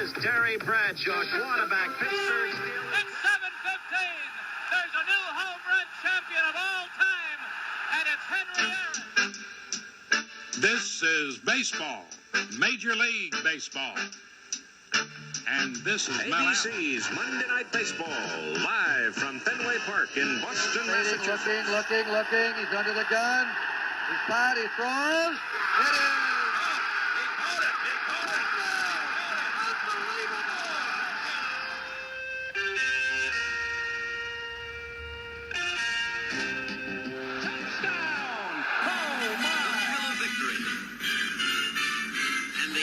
is Terry Bradshaw, quarterback, Pittsburgh Steelers. It's 7:15. There's a new home run champion of all time, and it's Henry Aaron. This is baseball, Major League Baseball. And this is ABC's Monday Night Baseball, live from Fenway Park in Boston, Massachusetts. Looking. He's under the gun. He's fired. He throws. It is.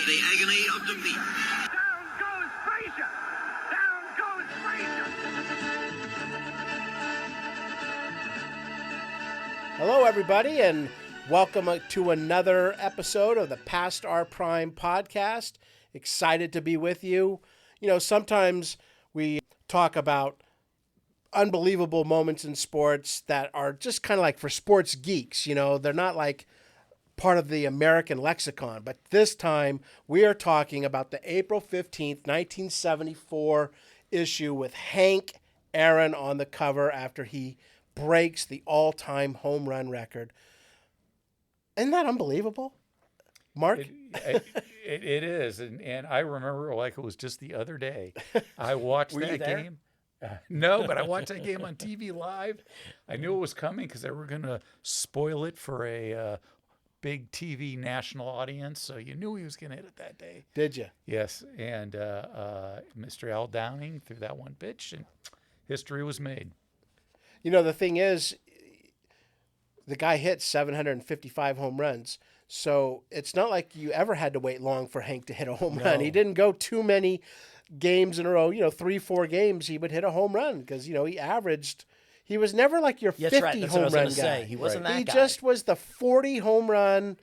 The agony of defeat. Down goes Frazier. Down goes Frazier. Hello, everybody, and welcome to another episode of the Past Our Prime podcast. Excited to be with you. You know, sometimes we talk about unbelievable moments in sports that are just kind of like for sports geeks. You know, they're not like part of the American lexicon. But this time, we are talking about the April 15th, 1974 issue with Hank Aaron on the cover after he breaks the all-time home run record. Isn't that unbelievable? Mark? It is. And I remember like it was just the other day. I watched Were you that there? game. No, but I watched that game on TV live. I knew it was coming because they were going to spoil it for a big TV national audience, so you knew he was going to hit it that day. Did you? Yes, and Mr. Al Downing threw that one pitch, and history was made. You know, the thing is, the guy hit 755 home runs, so it's not like you ever had to wait long for Hank to hit a home run. He didn't go too many games in a row. You know, 3-4 games, he would hit a home run because, you know, he averaged... He was never like your 50 home run guy. He wasn't that He guy. just was the 40 home run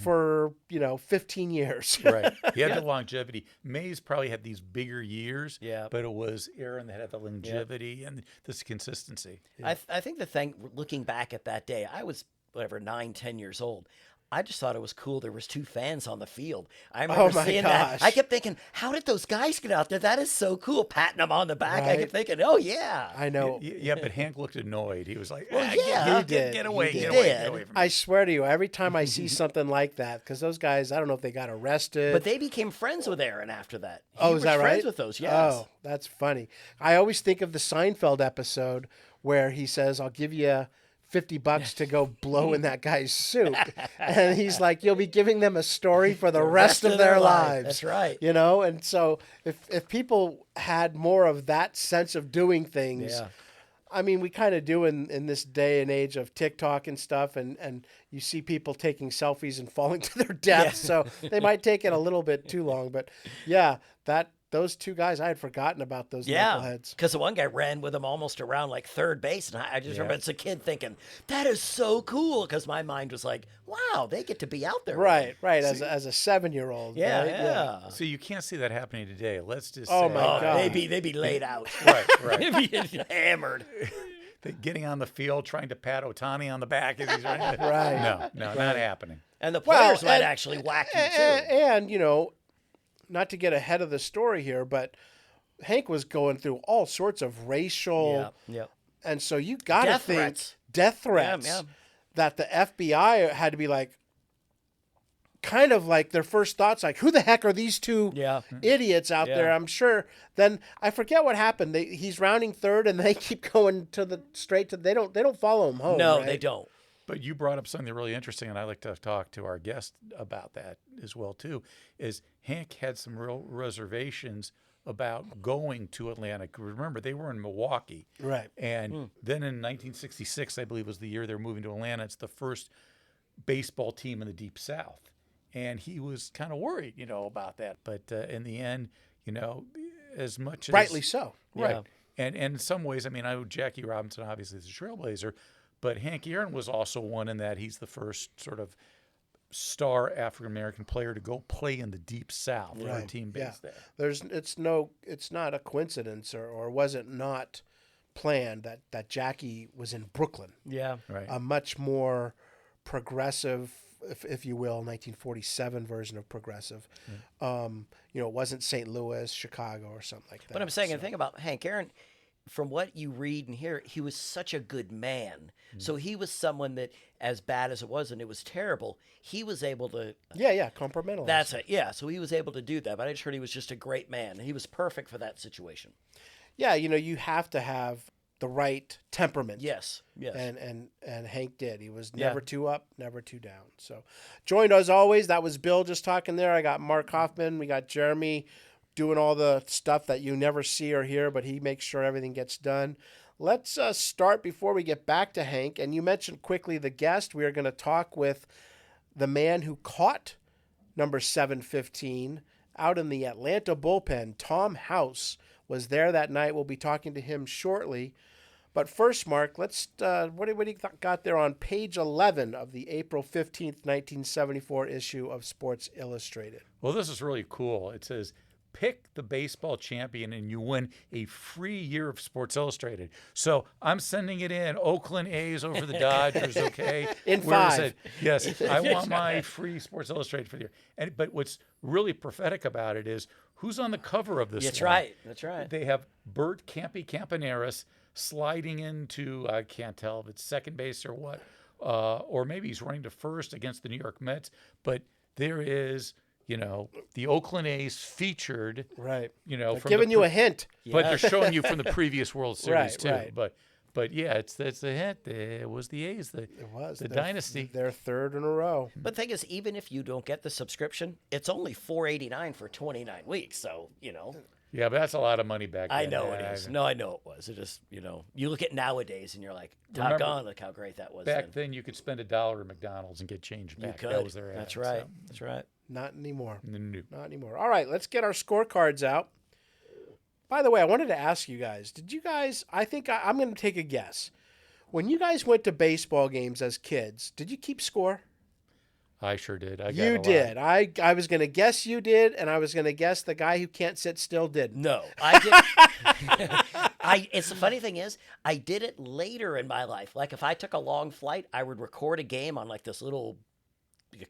for, 15 years. Right. He had the longevity. Mays probably had these bigger years, Yeah. but it was Aaron that had the longevity and this consistency. I think the thing, looking back at that day, I was, 9, 10 years old. I just thought it was cool. There was 2 fans on the field. I remember my seeing gosh. that. I kept thinking, how did those guys get out there? That is so cool. Patting them on the back. I Right. kept thinking, oh, yeah. I know. Yeah, but Hank looked annoyed. He was like, Well, "Ah, yeah, get away, He get did. away, get away from me." I swear to you, every time I see something like that, because those guys, I don't know if they got arrested. But they became friends with Aaron after that. He Oh, was is that right? friends with those, yes. Oh, that's funny. I always think of the Seinfeld episode where he says, "I'll give you $50 to go blow in that guy's soup," and he's like, "You'll be giving them a story for the rest of their lives." That's right. You know, and so if people had more of that sense of doing things. Yeah. I mean, we kind of do in this day and age of TikTok and stuff, and you see people taking selfies and falling to their death, so they might take it a little bit too long. But yeah, those 2 guys, I had forgotten about those Yeah, knuckleheads. because the one guy ran with him almost around like third base, and I just remember as a kid thinking, that is so cool, because my mind was like, wow, they get to be out there. Right. As a 7-year-old. Yeah, right? yeah. So you can't see that happening today. Let's just Oh, say, my Oh, God. they'd be laid out. Right. They'd be hammered. Getting on the field, trying to pat Otani on the back as he's running. Right. No, not happening. And the Well, players might and- actually whack you, too. And not to get ahead of the story here, but Hank was going through all sorts of racial, Yeah. and so you got to Death think threats. death threats Yeah. that the FBI had to be like, kind of like their first thoughts, like, who the heck are these 2 Yeah. idiots out there? Yeah. I'm sure. Then I forget what happened. He's rounding third, and they keep going to the straight to. They don't follow him home. No, right? they don't. But you brought up something really interesting, and I'd like to talk to our guest about that as well, too, is Hank had some real reservations about going to Atlanta. Remember, they were in Milwaukee. Right. And then in 1966, I believe was the year they're moving to Atlanta. It's the first baseball team in the Deep South. And he was kind of worried, about that. But in the end, as much as... Rightly so. Right. And in some ways, I mean, I know Jackie Robinson obviously is a trailblazer, but Hank Aaron was also one in that he's the first sort of star African-American player to go play in the Deep South, Right. our team based there. It's not a coincidence, or was it not planned that Jackie was in Brooklyn, Yeah. Right. a much more progressive if you will, 1947 version of Progressive. It wasn't St. Louis, Chicago, or something like that. But I'm saying, the thing about Hank Aaron, from what you read and hear, he was such a good man. So he was someone that, as bad as it was, and it was terrible, he was able to. Compartmentalize. That's it. Yeah. So he was able to do that. But I just heard he was just a great man. He was perfect for that situation. Yeah, you have to have the right temperament. Yes. And Hank did. He was never too up, never too down. So, joined as always. That was Bill just talking there. I got Mark Hoffman. We got Jeremy doing all the stuff that you never see or hear, but he makes sure everything gets done. Let's start before we get back to Hank. And you mentioned quickly the guest. We are going to talk with the man who caught number 715 out in the Atlanta bullpen. Tom House was there that night. We'll be talking to him shortly. But first, Mark, let's what do you got there on page 11 of the April 15th, 1974 issue of Sports Illustrated? Well, this is really cool. It says, pick the baseball champion and you win a free year of Sports Illustrated. So I'm sending it in. Oakland A's over the Dodgers, okay? In 5. Yes, I want my free Sports Illustrated for the year. But what's really prophetic about it is who's on the cover of this That's one? right. That's right. They have Bert Campaneris sliding into, I can't tell if it's second base or what, or maybe he's running to first against the New York Mets. But there is, the Oakland A's featured. Right. They're giving you a hint. But they're showing you from the previous World Series too. Right. But yeah, it's a hint. It was the A's. It was the dynasty. Their third in a row. But the thing is, even if you don't get the subscription, it's only $4.89 for 29 weeks. So, Yeah, but that's a lot of money back then. I know it is. No, I know it was. It just, you look at nowadays and you're like, doggone, look how great that was. Back then, you could spend $1 at McDonald's and get change back. You could. That was their ad. That's right. That's right. Not anymore. No. Not anymore. All right, let's get our scorecards out. By the way, I wanted to ask you guys, did you guys, I'm going to take a guess. When you guys went to baseball games as kids, did you keep score? I sure did. You did. I was going to guess you did, and I was going to guess the guy who can't sit still did. No, I did. It's the funny thing is, I did it later in my life. Like if I took a long flight, I would record a game on like this little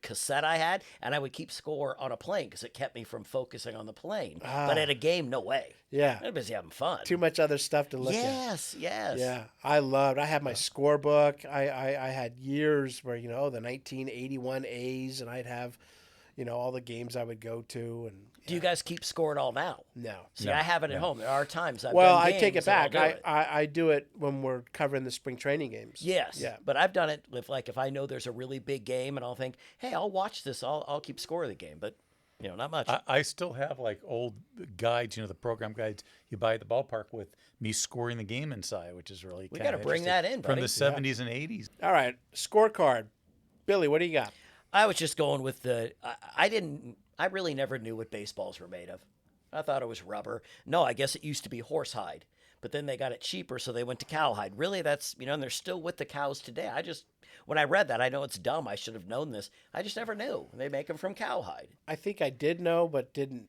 cassette I had, and I would keep score on a plane because it kept me from focusing on the plane. But at a game, no way. Yeah. I'm busy having fun. Too much other stuff to look at. Yes. Yeah. I had my scorebook. I had years where, the 1981 A's, and I'd have, all the games I would go to. And do you guys keep score at all now? No. See, I have it at home. There are times I've Well, done I games take it back. and I'll do it. I do it when we're covering the spring training games. Yes. Yeah. But I've done it with if I know there's a really big game and I'll think, hey, I'll watch this. I'll keep score of the game. But, not much. I still have like old guides, the program guides you buy at the ballpark with me scoring the game inside, which is really We got to bring that in, from buddy. the 70s and 80s. All right. Scorecard. Billy, what do you got? I was just going with I really never knew what baseballs were made of. I thought it was rubber. No, I guess it used to be horsehide. But then they got it cheaper, so they went to cowhide. Really, that's, and they're still with the cows today. When I read that, I know it's dumb. I should have known this. I just never knew. They make them from cowhide. I think I did know, but didn't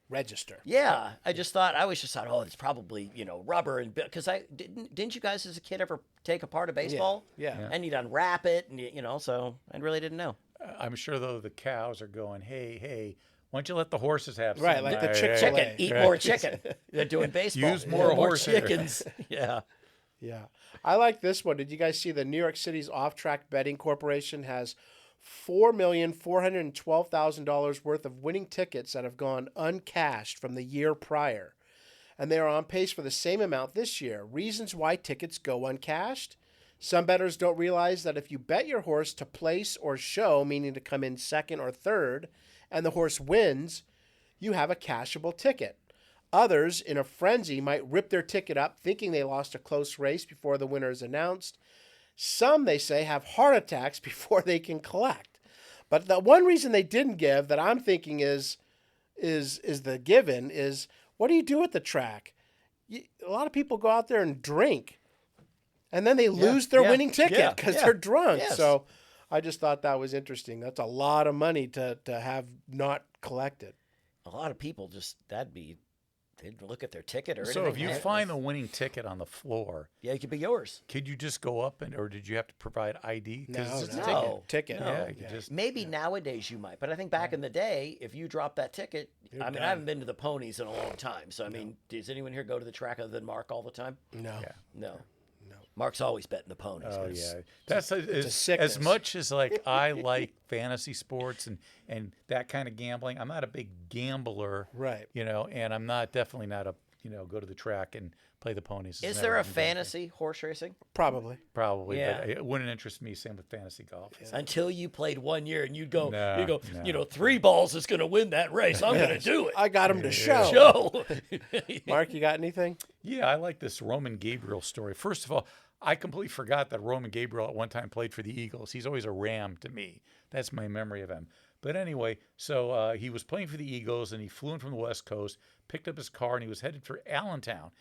register. Yeah, I always just thought, it's probably, rubber. And because didn't you guys as a kid ever take apart a baseball? Yeah. And you'd unwrap it, and, so I really didn't know. I'm sure, though, the cows are going, hey, why don't you let the horses have some? Right, like the Chick-fil-A. Chicken. Eat more chicken. They're doing baseball. Use more horse hair. chickens. Yeah. Yeah. I like this one. Did you guys see the New York City's Off-Track Betting Corporation has $4,412,000 worth of winning tickets that have gone uncashed from the year prior. And they are on pace for the same amount this year. Reasons why tickets go uncashed? Some bettors don't realize that if you bet your horse to place or show, meaning to come in second or third, and the horse wins, you have a cashable ticket. Others, in a frenzy, might rip their ticket up thinking they lost a close race before the winner is announced. Some, they say, have heart attacks before they can collect. But the one reason they didn't give that I'm thinking is the given is, what do you do at the track? A lot of people go out there and drink, and then they lose their winning ticket because they're drunk. Yes. So I just thought that was interesting. That's a lot of money to have not collected. A lot of people just, that'd be They'd look at their ticket or So anything. if you Yeah, find the winning ticket on the floor, yeah, it could be yours. could you just go up or did you have to provide ID? No, it's a no. ticket. No. Yeah, you could just. Maybe nowadays you might, but I think back in the day, if you dropped that ticket, I mean, I haven't been to the ponies in a long time. So, I mean, does anyone here go to the track other than Mark all the time? No. Yeah. No. Mark's always betting the ponies. Oh man. yeah, that's as sickness. much as like I like fantasy sports and that kind of gambling. I'm not a big gambler, Right. and I'm definitely not a go to the track and play the ponies. It's Is never there a been done. fantasy horse racing? Probably. Probably, Yeah. but it wouldn't interest me. Same with fantasy golf. Until you played 1 year and you'd go, No. 3 balls is going to win that race. I'm going to do it. I got him to show. Show. Mark, you got anything? Yeah, I like this Roman Gabriel story. First of all, I completely forgot that Roman Gabriel at one time played for the Eagles. He's always a Ram to me. That's my memory of him. But anyway, so he was playing for the Eagles, and he flew in from the West Coast, picked up his car, and he was headed for Allentown.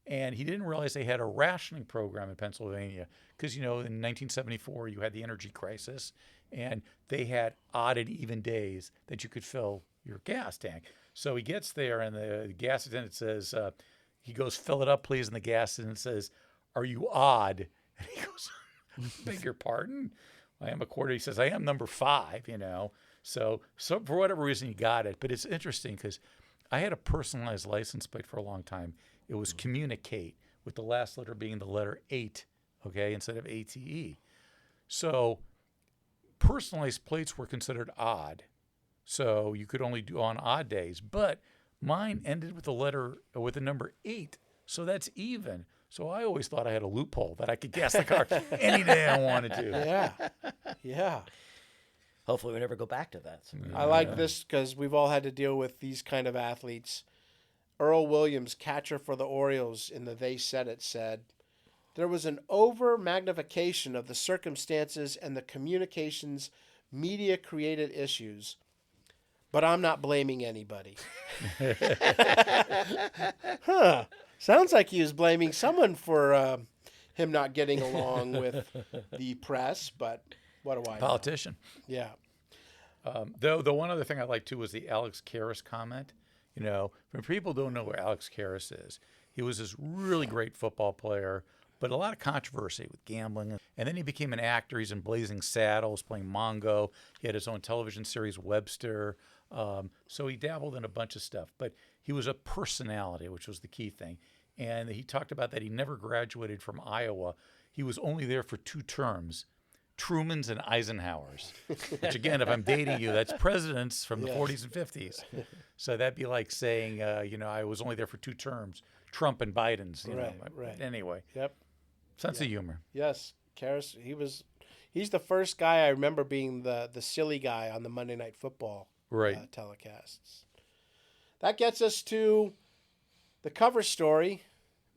And he didn't realize they had a rationing program in Pennsylvania because, in 1974, you had the energy crisis, and they had odd and even days that you could fill your gas tank. So he gets there, and the gas attendant says, he goes, "Fill it up, please." And the gas attendant says, "Are you odd?" And he goes, "Beg your pardon? I am a quarter." He says, "I am number 5, So for whatever reason, he got it. But it's interesting because I had a personalized license plate for a long time. It was communicate, with the last letter being the letter 8, okay, instead of ATE. So personalized plates were considered odd. So you could only do on odd days. But mine ended with the number 8. So that's even. So I always thought I had a loophole that I could gas the car any day I wanted to. Yeah. Yeah. Hopefully we never go back to that. I like this because we've all had to deal with these kind of athletes. Earl Williams, catcher for the Orioles, in the They Said It, said, "There was an over-magnification of the circumstances and the communications media-created issues, but I'm not blaming anybody." Huh. Sounds like he was blaming someone for him not getting along with the press, but what do I know? Politician. Yeah. Though the one other thing I like too was the Alex Karras comment. When people don't know where Alex Karras is, he was this really great football player, but a lot of controversy with gambling. And then he became an actor. He's in Blazing Saddles, playing Mongo. He had his own television series, Webster. So he dabbled in a bunch of stuff, but he was a personality, which was the key thing. And he talked about that he never graduated from Iowa. He was only there for 2 terms. Truman's and Eisenhower's, which again, if I'm dating you, that's presidents from the 40s and 50s. So that'd be like saying, I was only there for 2 terms, Trump and Biden's. Right. Anyway, Yep. sense of humor. Yes, Karras. He's the first guy I remember being the silly guy on the Monday Night Football telecasts. That gets us to the cover story,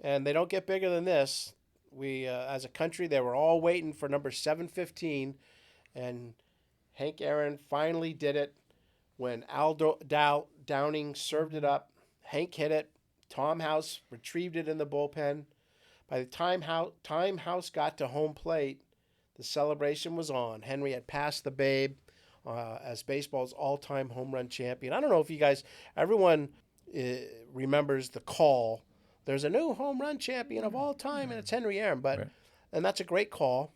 and they don't get bigger than this. We, as a country, they were all waiting for number 715, and Hank Aaron finally did it when Downing served it up. Hank hit it. Tom House retrieved it in the bullpen. By the time House got to home plate, the celebration was on. Henry had passed the Babe as baseball's all-time home run champion. I don't know if you guys, everyone remembers the call. There's a new home run champion of all time, and it's Henry Aaron. And that's a great call.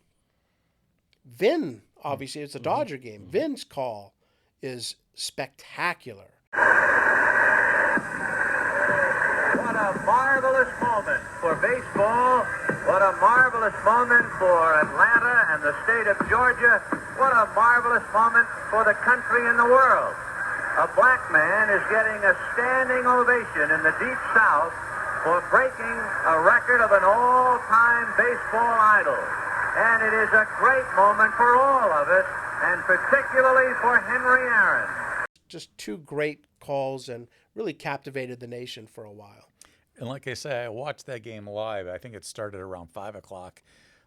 Vin, obviously, it's a Dodger game. Vin's call is spectacular. What a marvelous moment for baseball. What a marvelous moment for Atlanta and the state of Georgia. What a marvelous moment for the country and the world. A black man is getting a standing ovation in the Deep South for breaking a record of an all-time baseball idol. And it is a great moment for all of us, and particularly for Henry Aaron. Just 2 great calls and really captivated the nation for a while. And like I say, I watched that game live. I think it started around 5 o'clock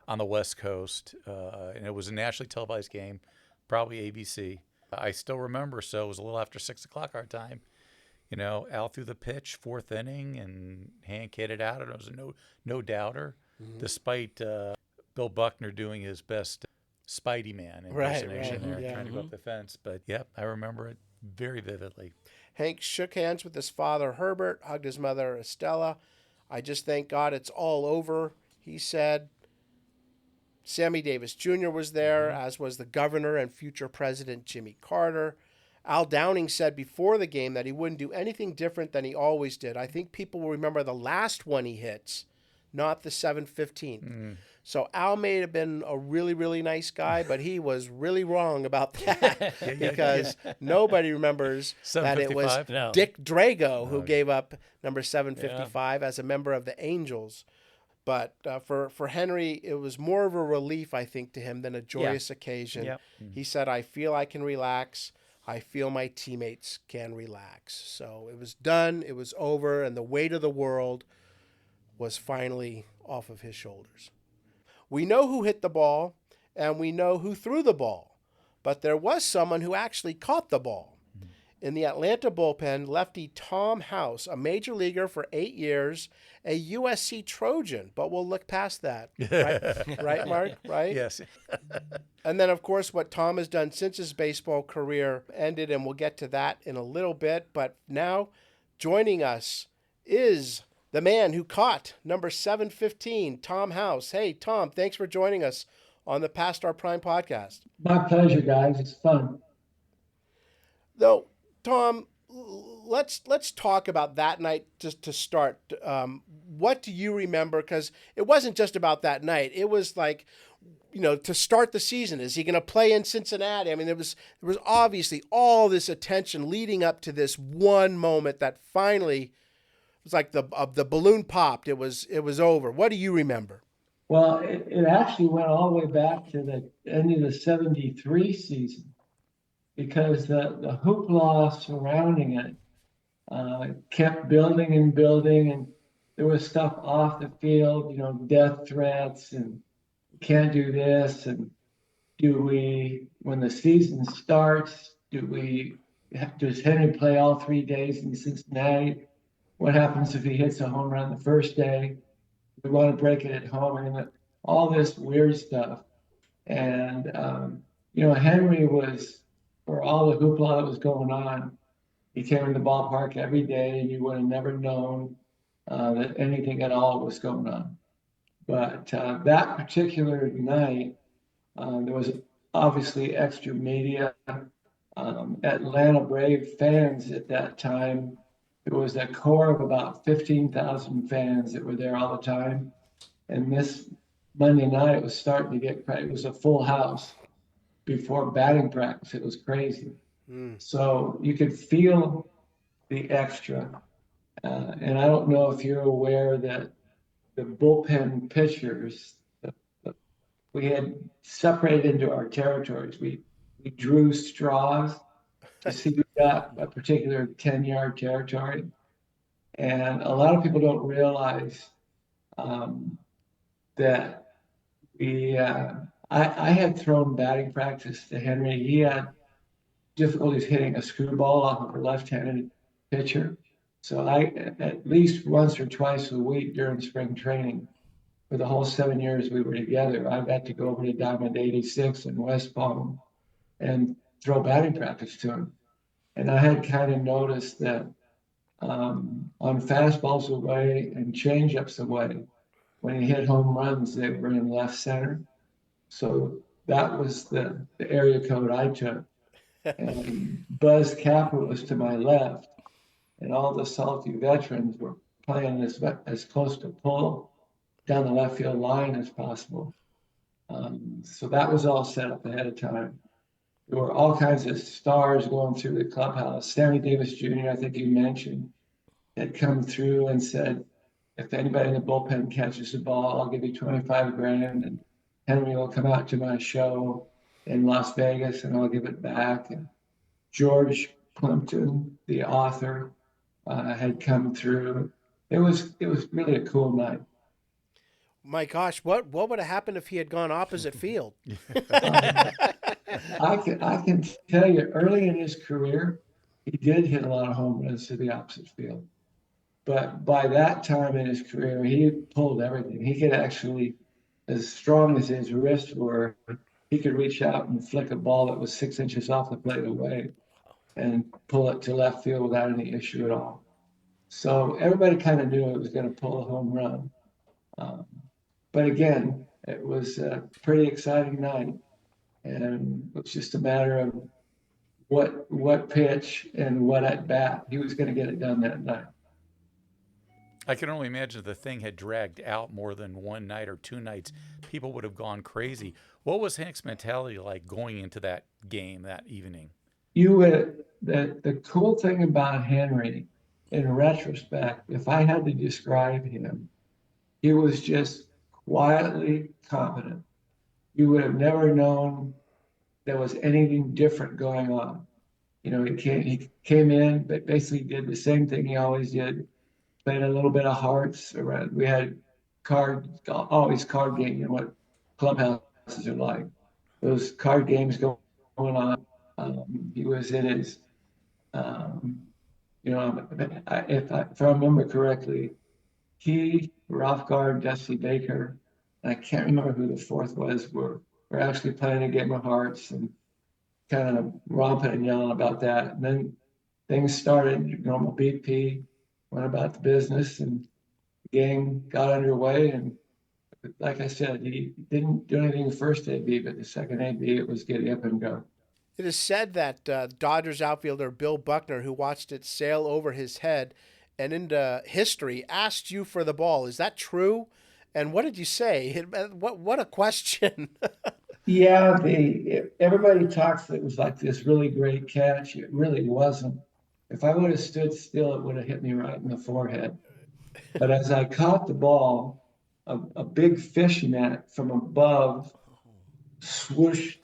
on the West Coast, and it was a nationally televised game, probably ABC. I still remember, so it was a little after 6 o'clock our time. Al threw the pitch, 4th inning, and Hank hit it out. And it was a no doubter, despite Bill Buckner doing his best Spidey Man impersonation there, trying to go up the fence. But, yep, I remember it very vividly. Hank shook hands with his father, Herbert, hugged his mother, Estella. I just thank God it's all over, he said. Sammy Davis Jr. was there, as was the governor and future president Jimmy Carter. Al Downing said before the game that he wouldn't do anything different than he always did. I think people will remember the last one he hits, not the 715th. So Al may have been a really, really nice guy, but he was really wrong about that because nobody remembers that it was 755? Dick Drago who gave up number 755 as a member of the Angels. But for Henry, it was more of a relief, I think, to him than a joyous occasion. Yep. He said, I feel I can relax. I feel my teammates can relax. So it was done. It was over. And the weight of the world was finally off of his shoulders. We know who hit the ball, and we know who threw the ball. But there was someone who actually caught the ball. In the Atlanta bullpen, lefty Tom House, a major leaguer for 8 years, a USC Trojan, but we'll look past that. Right, right Mark? Right? Yes. And then, of course, what Tom has done since his baseball career ended, and we'll get to that in a little bit. But now, joining us is the man who caught number 715, Tom House. Hey, Tom, thanks for joining us on the Past Our Prime podcast. My pleasure, guys. It's fun. Though, Tom, let's talk about that night just to start. What do you remember? Because it wasn't just about that night. It was like, to start the season. Is he going to play in Cincinnati? I mean, there was obviously all this attention leading up to this one moment that finally was like the balloon popped. It was over. What do you remember? Well, it actually went all the way back to the end of the 73 season because the hoopla surrounding it kept building and building, and there was stuff off the field, death threats and can't do this, and when the season starts, does Henry play all 3 days in Cincinnati? What happens if he hits a home run the first day? We want to break it at home, and all this weird stuff. And Henry was, for all the hoopla that was going on, he came in the ballpark every day, and you would have never known that anything at all was going on. But that particular night, there was obviously extra media. Atlanta Brave fans at that time, there was a core of about 15,000 fans that were there all the time. And this Monday night, it was starting to get crazy. It was a full house before batting practice. It was crazy. So you could feel the extra. And I don't know if you're aware that the bullpen pitchers, we had separated into our territories. We drew straws to see who got a particular 10-yard territory. And a lot of people don't realize that I had thrown batting practice to Henry. He had difficulties hitting a screwball off of a left-handed pitcher. So I, at least once or twice a week during spring training, for the whole 7 years we were together, I got to go over to Diamond 86 in West Palm and throw batting practice to him. And I had kind of noticed that on fastballs away and changeups away, when he hit home runs, they were in left center. So that was the area code I took. And Buzz Capper was to my left, and all the salty veterans were playing as close to pull down the left field line as possible. So that was all set up ahead of time. There were all kinds of stars going through the clubhouse. Sammy Davis Jr., I think you mentioned, had come through and said, if anybody in the bullpen catches the ball, I'll give you $25,000, and Henry will come out to my show in Las Vegas and I'll give it back. And George Plimpton, the author, had come through. It was really a cool night. My gosh, what would have happened if he had gone opposite field? I can tell you, early in his career, he did hit a lot of home runs to the opposite field. But by that time in his career, he pulled everything. He could actually, as strong as his wrists were, he could reach out and flick a ball that was 6 inches off the plate away. and pull it to left field without any issue at all. So everybody kind of knew it was going to pull a home run. Um, but again, it was a pretty exciting night, and it was just a matter of what pitch and what at bat he was going to get it done that night. I can only imagine if the thing had dragged out more than one night or two nights, people would have gone crazy. What was Hank's mentality like going into that game that evening? The cool thing about Henry, in retrospect, if I had to describe him, he was just quietly confident. You would have never known there was anything different going on. He came in, but basically did the same thing he always did. Played a little bit of hearts around. We had always card game. What clubhouses are like. Those card games going on. He was in his, if I remember correctly, he, Ralph Gard, Dusty Baker, and I can't remember who the fourth was, were actually playing a game of hearts and kind of romping and yelling about that. And then things started, normal BP, went about the business, and the game got underway. And like I said, he didn't do anything the first AB, but the second AB, it was get up and go. It is said that Dodgers outfielder Bill Buckner, who watched it sail over his head and into history, asked you for the ball. Is that true? And what did you say? What a question. Yeah, everybody talks that it was like this really great catch. It really wasn't. If I would have stood still, it would have hit me right in the forehead. But as I caught the ball, a big fish net from above swooshed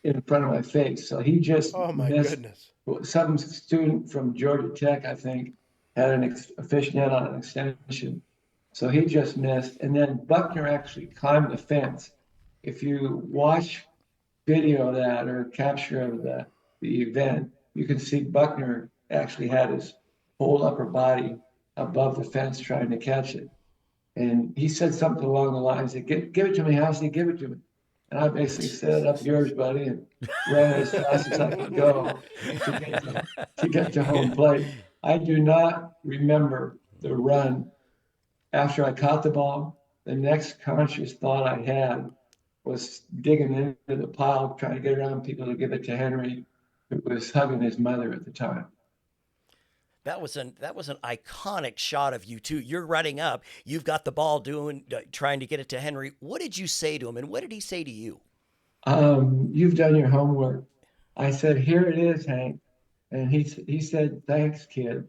in front of my face. So he just Oh my missed. goodness. Some student from Georgia Tech, I think, had a fish net on an extension. So he just missed. And then Buckner actually climbed the fence. If you watch video of that or capture of the event, you can see Buckner actually had his whole upper body above the fence trying to catch it. And he said something along the lines of, give it to me, Housey, give it to me. And I basically said, up yours, buddy, and ran as fast as I could go to get to home plate. I do not remember the run after I caught the ball. The next conscious thought I had was digging into the pile, trying to get around people to give it to Henry, who was hugging his mother at the time. That was an iconic shot of you too. You're running up. You've got the ball trying to get it to Henry. What did you say to him, and what did he say to you? You've done your homework. I said, here it is, Hank, and he said, thanks, kid,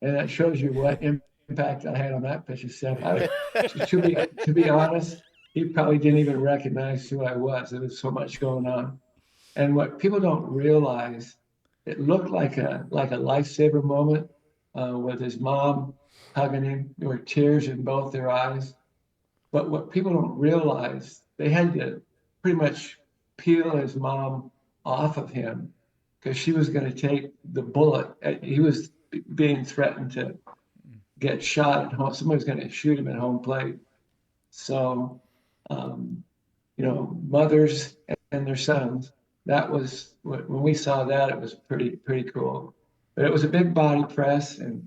and that shows you what impact I had on that pitch. To be honest, he probably didn't even recognize who I was. There was so much going on, and what people don't realize, it looked like a lifesaver moment. With his mom hugging him. There were tears in both their eyes. But what people don't realize, they had to pretty much peel his mom off of him because she was going to take the bullet. He was being threatened to get shot at home. Somebody was going to shoot him at home plate. So, mothers and their sons, that was, when we saw that, it was pretty cool. But it was a big body press, and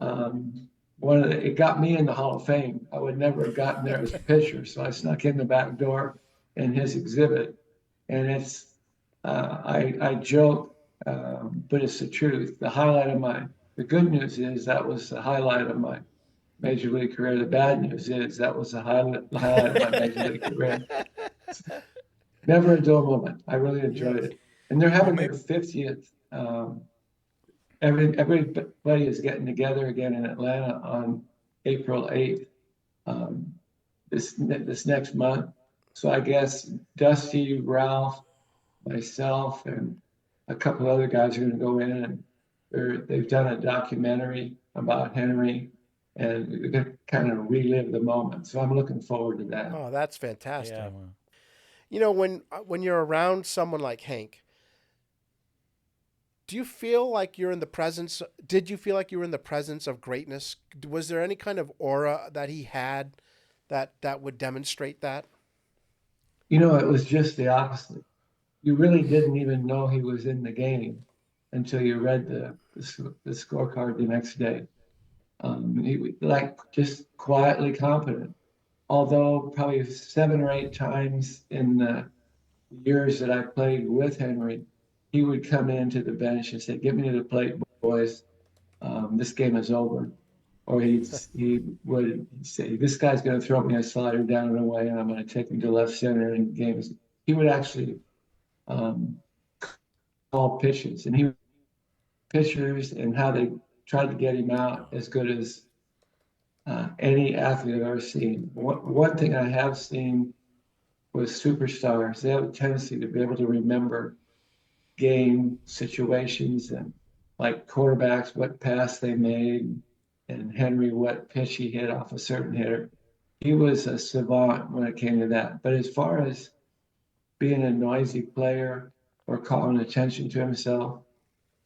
it got me in the Hall of Fame. I would never have gotten there as a pitcher, so I snuck in the back door in his exhibit. And it's, I joke, but it's the truth. The good news is that was the highlight of my major league career. The bad news is that was the highlight of my major league career. Never a dull moment. I really enjoyed it. And they're having their 50th. Everybody is getting together again in Atlanta on April 8th, this next month. So I guess Dusty, Ralph, myself, and a couple other guys are going to go in, and they've done a documentary about Henry, and we're going to kind of relive the moment. So I'm looking forward to that. Oh, that's fantastic. Yeah. When you're around someone like Hank, did you feel like you were in the presence of greatness? Was there any kind of aura that he had that would demonstrate that? It was just the opposite. You really didn't even know he was in the game. until you read the scorecard the next day. He was like just quietly competent. Although probably 7 or 8 times in the years that I played with Henry, he would come into the bench and say, "Get me to the plate, boys. This game is over." Or he would say, "This guy's going to throw me a slider down and away, and I'm going to take him to left center." And games, he would actually um, call pitches, and he pitchers and how they tried to get him out as good as any athlete I've ever seen. One thing I have seen with superstars, they have a tendency to be able to remember game situations and like quarterbacks, what pass they made, and Henry, what pitch he hit off a certain hitter. He was a savant when it came to that. But as far as being a noisy player or calling attention to himself,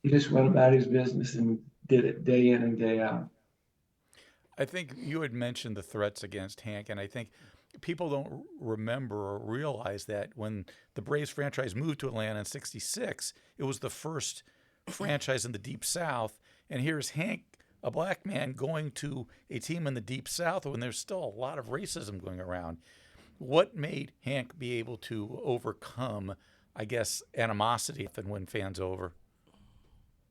he just went about his business and did it day in and day out. I think you had mentioned the threats against Hank, and I think people don't remember or realize that when the Braves franchise moved to Atlanta in '66, it was the first franchise in the Deep South. And here's Hank, a black man, going to a team in the Deep South when there's still a lot of racism going around. What made Hank be able to overcome, I guess, animosity and win fans over?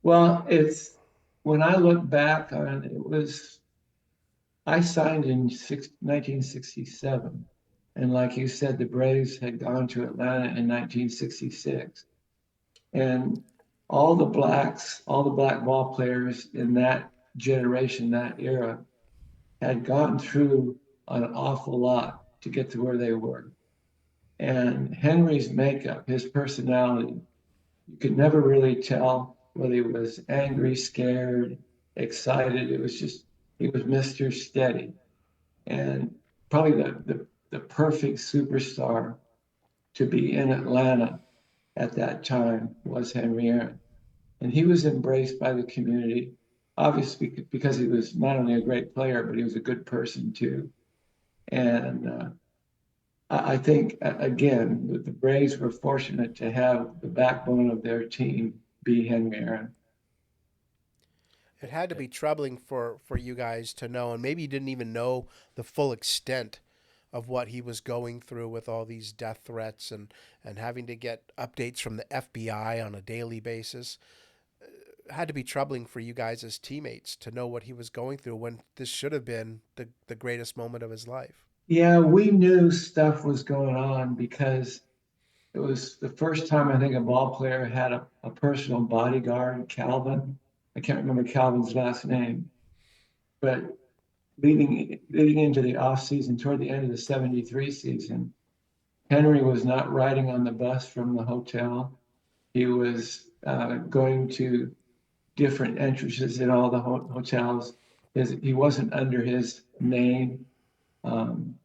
Well, it's when I look back on it, I signed in 1967. And like you said, the Braves had gone to Atlanta in 1966. And all the black ball players in that generation, that era, had gone through an awful lot to get to where they were. And Henry's makeup, his personality, you could never really tell whether he was angry, scared, excited. It was just, he was Mr. Steady. And probably the perfect superstar to be in Atlanta at that time was Henry Aaron. And he was embraced by the community, obviously because he was not only a great player, but he was a good person too. And I think, again, the Braves were fortunate to have the backbone of their team be Henry Aaron. It had to be troubling for you guys to know, and maybe you didn't even know the full extent of what he was going through with all these death threats and having to get updates from the FBI on a daily basis. It had to be troubling for you guys as teammates to know what he was going through when this should have been the greatest moment of his life. Yeah, we knew stuff was going on because it was the first time I think a ball player had a personal bodyguard, Calvin. I can't remember Calvin's last name, but leading into the off season, toward the end of the '73 season, Henry was not riding on the bus from the hotel. He was going to different entrances in all the hotels. He wasn't under his name. And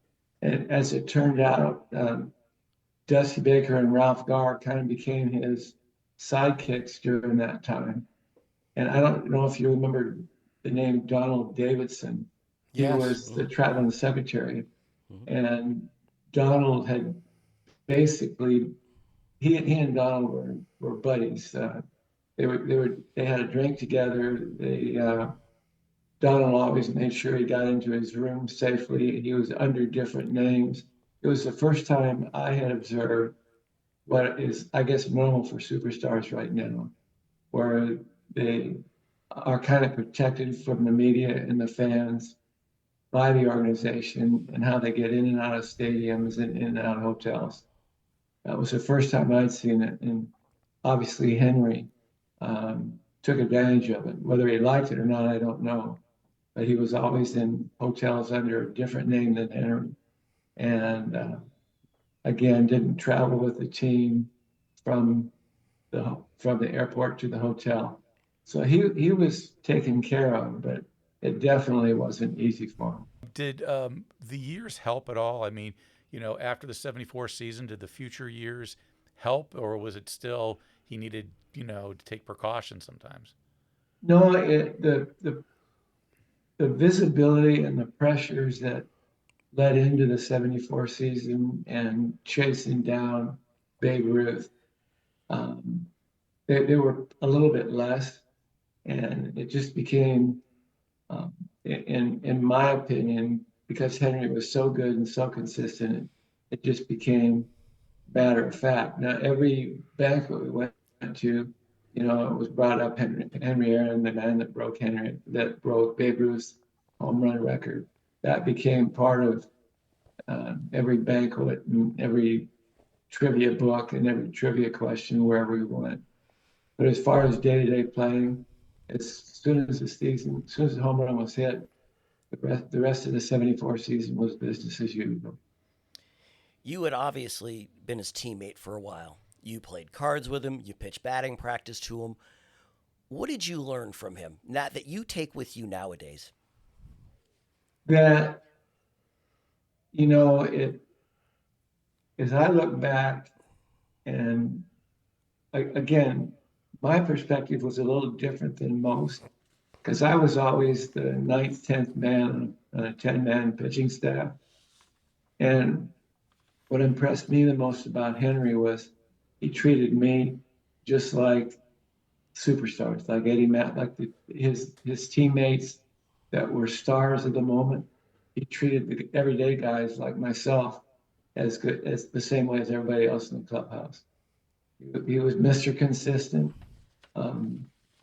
as it turned out, Dusty Baker and Ralph Garr kind of became his sidekicks during that time. And I don't know if you remember the name Donald Davidson. He Yes. was the traveling secretary. And Donald had basically, he and Donald were buddies. They had a drink together. Donald always made sure he got into his room safely. He was under different names. It was the first time I had observed what is, I guess, normal for superstars right now, where they are kind of protected from the media and the fans by the organization and how they get in and out of stadiums and in and out of hotels. That was the first time I'd seen it. And obviously Henry took advantage of it. Whether he liked it or not, I don't know. But he was always in hotels under a different name than Henry. And again, didn't travel with the team from the airport to the hotel. So he was taken care of, but it definitely wasn't easy for him. Did the years help at all? I mean, after the '74 season, did the future years help, or was it still he needed, to take precautions sometimes? No, the visibility and the pressures that led into the '74 season and chasing down Babe Ruth, they were a little bit less, and it just became, in my opinion, because Henry was so good and so consistent, it just became matter of fact. Now, every banquet we went to, it was brought up Henry Aaron, the man that broke Babe Ruth's home run record. That became part of every banquet and every trivia book and every trivia question wherever we went. But as far as day-to-day playing, as soon as the home run was hit, the rest of the 74 season was business as usual. You had obviously been his teammate for a while. You played cards with him, you pitched batting practice to him. What did you learn from him that you take with you nowadays? That, as I look back, and again, my perspective was a little different than most, because I was always the ninth, 10th man on a 10-man pitching staff. And what impressed me the most about Henry was he treated me just like superstars, like Eddie Matt, like his teammates that were stars of the moment. He treated the everyday guys like myself as good as the same way as everybody else in the clubhouse. He was Mr. Consistent,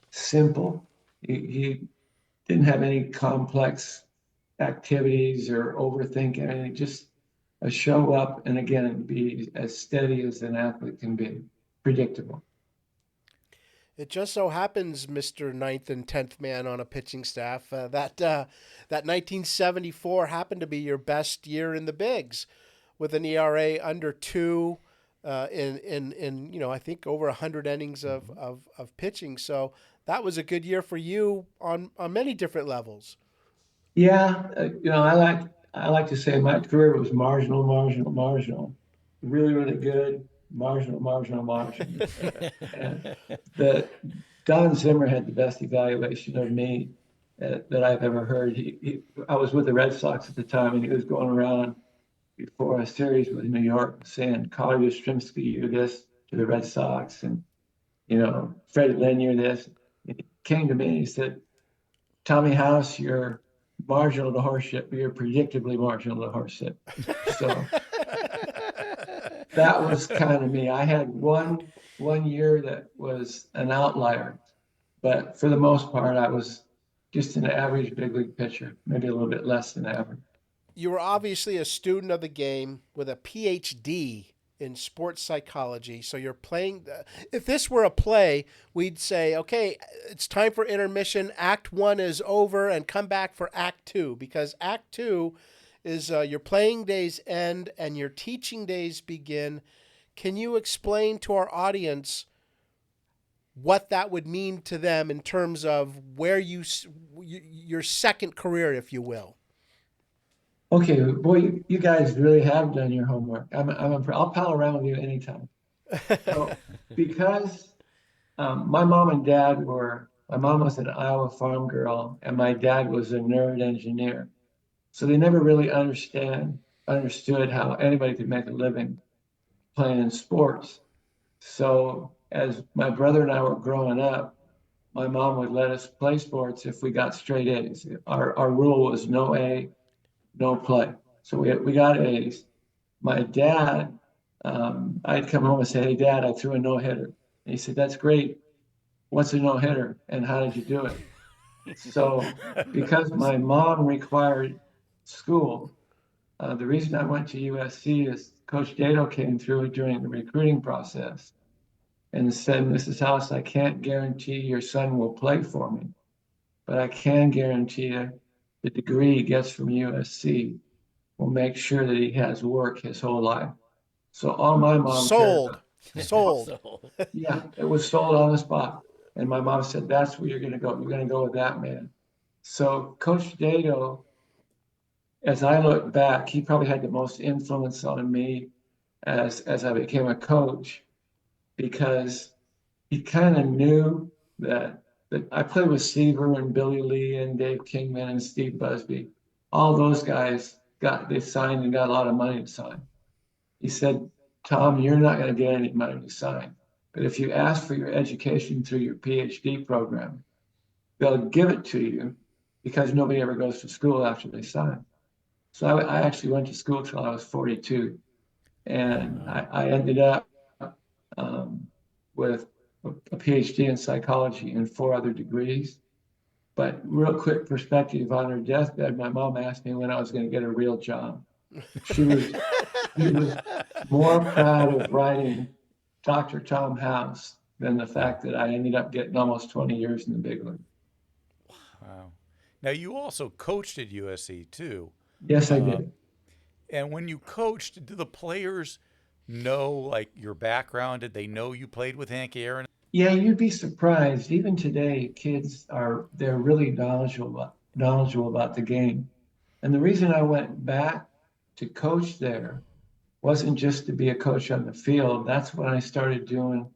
simple. He didn't have any complex activities or overthinking anything, just show up and again be as steady as an athlete can be, predictable. It just so happens, Mr. Ninth and 10th man on a pitching staff, that 1974 happened to be your best year in the bigs, with an ERA under 2, in I think over 100 innings of pitching. So that was a good year for you on many different levels. Yeah, I like to say my career was marginal, really, really good, marginal. And Don Zimmer had the best evaluation of me that I've ever heard. I was with the Red Sox at the time, and he was going around before a series with New York saying, Carly Yastrzemski, you're this to the Red Sox, and Freddie Lynn, you're this. And he came to me and he said, Tommy House, you're marginal to horseshit, but you're predictably marginal to horseshit. So that was kind of me. I had one year that was an outlier, but for the most part, I was just an average big league pitcher, maybe a little bit less than average. You were obviously a student of the game with a PhD in sports psychology. So you're playing. If this were a play, we'd say, okay, it's time for intermission. Act 1 is over, and come back for Act 2, because Act 2 is your playing days end and your teaching days begin. Can you explain to our audience what that would mean to them in terms of where your second career, if you will? Okay, boy, you guys really have done your homework. I'll pal around with you anytime. So, because my mom was an Iowa farm girl, and my dad was a nerd engineer. So they never really understood how anybody could make a living playing sports. So as my brother and I were growing up, my mom would let us play sports if we got straight A's. Our rule was no A, no play. So we got A's. My dad, I'd come home and say, hey, Dad, I threw a no-hitter. And he said, that's great. What's a no-hitter? And how did you do it? So because my mom required school, the reason I went to USC is Coach Dado came through during the recruiting process and said, Mrs. House, I can't guarantee your son will play for me, but I can guarantee you the degree he gets from USC will make sure that he has work his whole life. So all my mom Sold. Yeah, it was sold on the spot. And my mom said, that's where you're going to go. You're going to go with that man. So Coach Dado, as I look back, he probably had the most influence on me as I became a coach, because he kind of knew that I played with Seaver and Billy Lee and Dave Kingman and Steve Busby. All those guys they signed and got a lot of money to sign. He said, Tom, you're not going to get any money to sign, But if you ask for your education through your PhD program, they'll give it to you because nobody ever goes to school after they sign. So I actually went to school till I was 42, and I ended up with a PhD in psychology and 4 other degrees. But real quick perspective, on her deathbed, my mom asked me when I was going to get a real job. She was more proud of writing Dr. Tom House than the fact that I ended up getting almost 20 years in the big league. Wow. Now, you also coached at USC too. Yes, I did. And when you coached, do the players know like your background? Did they know you played with Hank Aaron? Yeah, you'd be surprised. Even today, they're really knowledgeable about the game. And the reason I went back to coach there wasn't just to be a coach on the field. That's when I started doing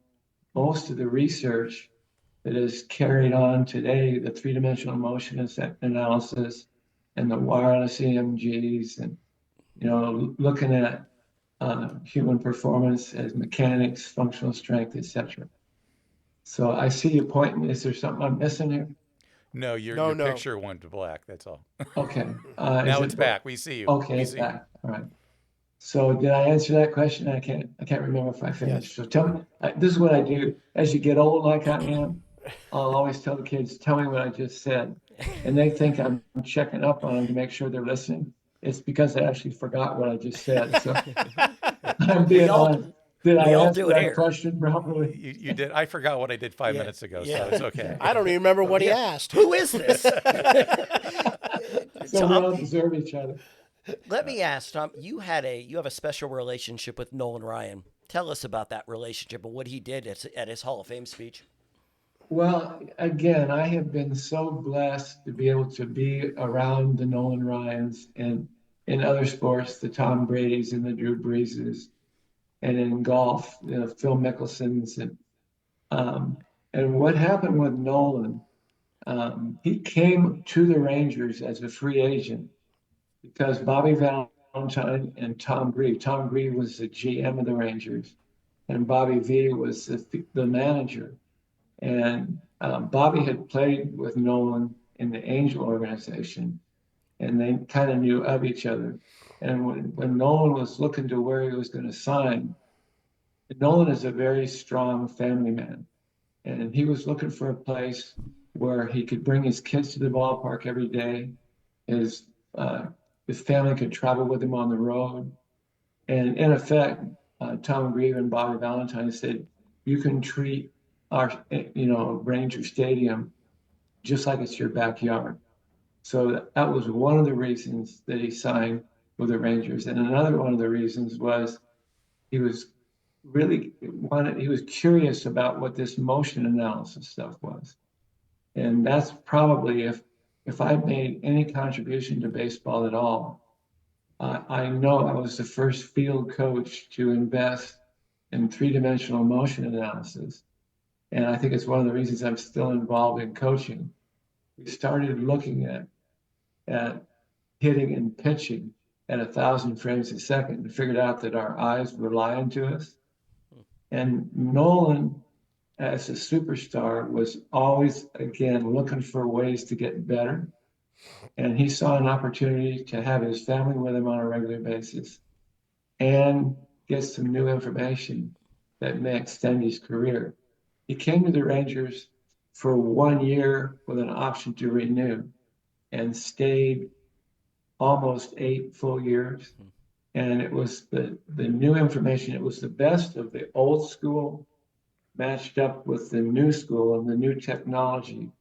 most of the research that is carried on today, the three-dimensional motion analysis and the wireless EMGs, and looking at human performance as mechanics, functional strength, etc. So I see your point. Is there something I'm missing here? No, your No. picture went to black. That's all. Okay. Now it's back. We see you. Okay, we it's see back. All right. So did I answer that question? I can't remember if I finished. Yes. So tell me, this is what I do. As you get old like I am, I'll always tell the kids, tell me what I just said. And they think I'm checking up on them to make sure they're listening. It's because I actually forgot what I just said. So I'm being honest. Did I answer that question properly? You did. I forgot what I did 5 minutes ago, so it's okay. I don't even remember what he asked. Who is this? So we all deserve each other. Let me ask, Tom, you have a special relationship with Nolan Ryan. Tell us about that relationship and what he did at his Hall of Fame speech. Well, again, I have been so blessed to be able to be around the Nolan Ryans, and in other sports, the Tom Bradys and the Drew Breeses, and in golf, Phil Mickelson's. And what happened with Nolan, he came to the Rangers as a free agent because Bobby Valentine and Tom Grieve was the GM of the Rangers, and Bobby V was the manager. And Bobby had played with Nolan in the Angel organization, and they kind of knew of each other. And when Nolan was looking to where he was going to sign, Nolan is a very strong family man, and he was looking for a place where he could bring his kids to the ballpark every day. His family could travel with him on the road. And in effect, Tom Grieve and Bobby Valentine said, you can treat our, Ranger Stadium just like it's your backyard. So that was one of the reasons that he signed with the Rangers. And another one of the reasons was he was curious about what this motion analysis stuff was. And that's probably, if I made any contribution to baseball at all, I know I was the first field coach to invest in three-dimensional motion analysis. And I think it's one of the reasons I'm still involved in coaching. We started looking at hitting and pitching at 1,000 frames a second and figured out that our eyes were lying to us. And Nolan, as a superstar, was always, again, looking for ways to get better. And he saw an opportunity to have his family with him on a regular basis and get some new information that may extend his career. He came to the Rangers for 1 year with an option to renew and stayed almost 8 full years. And it was the new information. It was the best of the old school matched up with the new school and the new technology.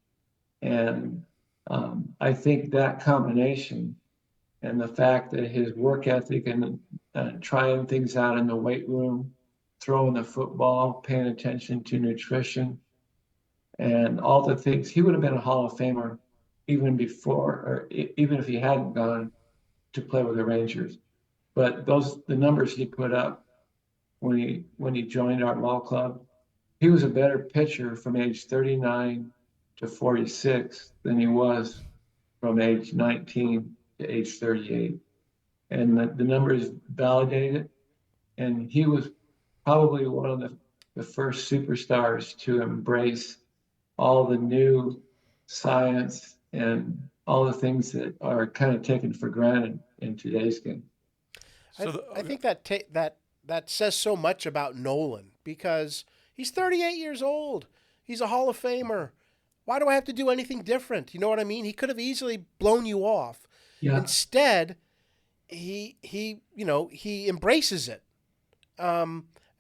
And I think that combination and the fact that his work ethic and trying things out in the weight room, throwing the football, paying attention to nutrition, and all the things, he would have been a Hall of Famer even before, or even if he hadn't gone to play with the Rangers. But the numbers he put up when he joined our ball club, he was a better pitcher from age 39 to 46 than he was from age 19 to age 38. And the numbers validated it. And he was probably one of the first superstars to embrace all the new science and all the things that are kind of taken for granted in today's game. I think that says so much about Nolan because he's 38 years old. He's a Hall of Famer. Why do I have to do anything different? You know what I mean? He could have easily blown you off. Yeah. Instead, he embraces it,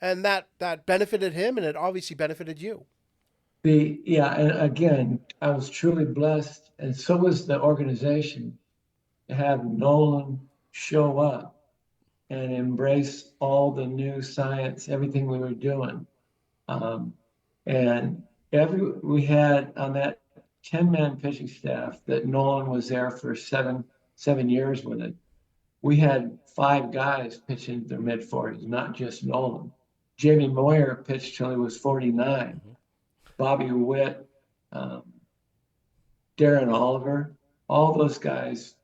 and that benefited him, and it obviously benefited you. And again, I was truly blessed, and so was the organization, to have Nolan show up and embrace all the new science, everything we were doing. And we had on that 10-man pitching staff that Nolan was there for seven years with it. We had 5 guys pitching their mid-40s, not just Nolan. Jamie Moyer pitched till he was 49. Bobby Witt, Darren Oliver, all those guys,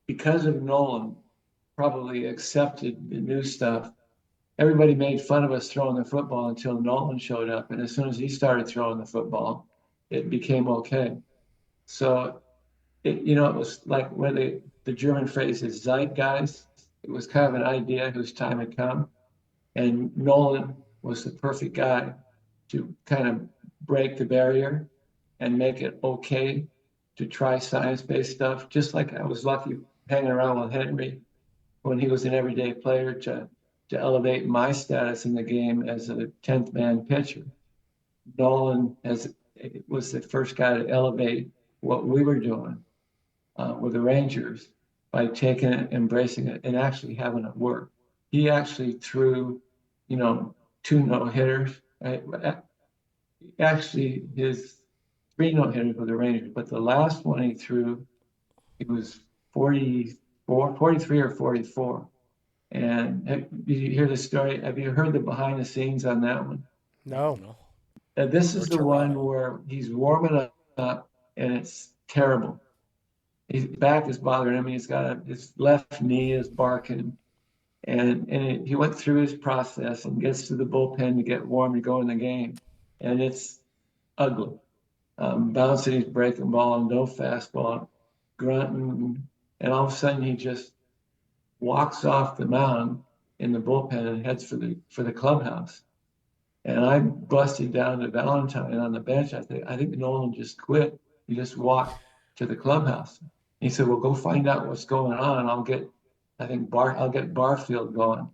because of Nolan, probably accepted the new stuff. Everybody made fun of us throwing the football until Nolan showed up. And as soon as he started throwing the football, it became okay. So, it was like where the German phrase is Zeitgeist. It was kind of an idea whose time had come. And Nolan was the perfect guy to kind of break the barrier and make it okay to try science-based stuff. Just like I was lucky hanging around with Henry when he was an everyday player to elevate my status in the game as a 10th man pitcher. Nolan was the first guy to elevate what we were doing with the Rangers by taking it, embracing it, and actually having it work. He actually threw, 2 no-hitters. Right? Actually, his 3 no-hitters with the Rangers, but the last one he threw, it was 43 or 44. And did you hear the story? Have you heard the behind the scenes on that one? No. This is the one where he's warming up and it's terrible. His back is bothering him. He's got his left knee is barking. And he went through his process and gets to the bullpen to get warm to go in the game. And it's ugly. Bouncing his breaking ball and no fastball, grunting. And all of a sudden he just walks off the mound in the bullpen and heads for the clubhouse. And I busted down to Valentine on the bench. I think Nolan just quit. He just walked to the clubhouse. He said, "Well, go find out what's going on. I'll get Barfield going.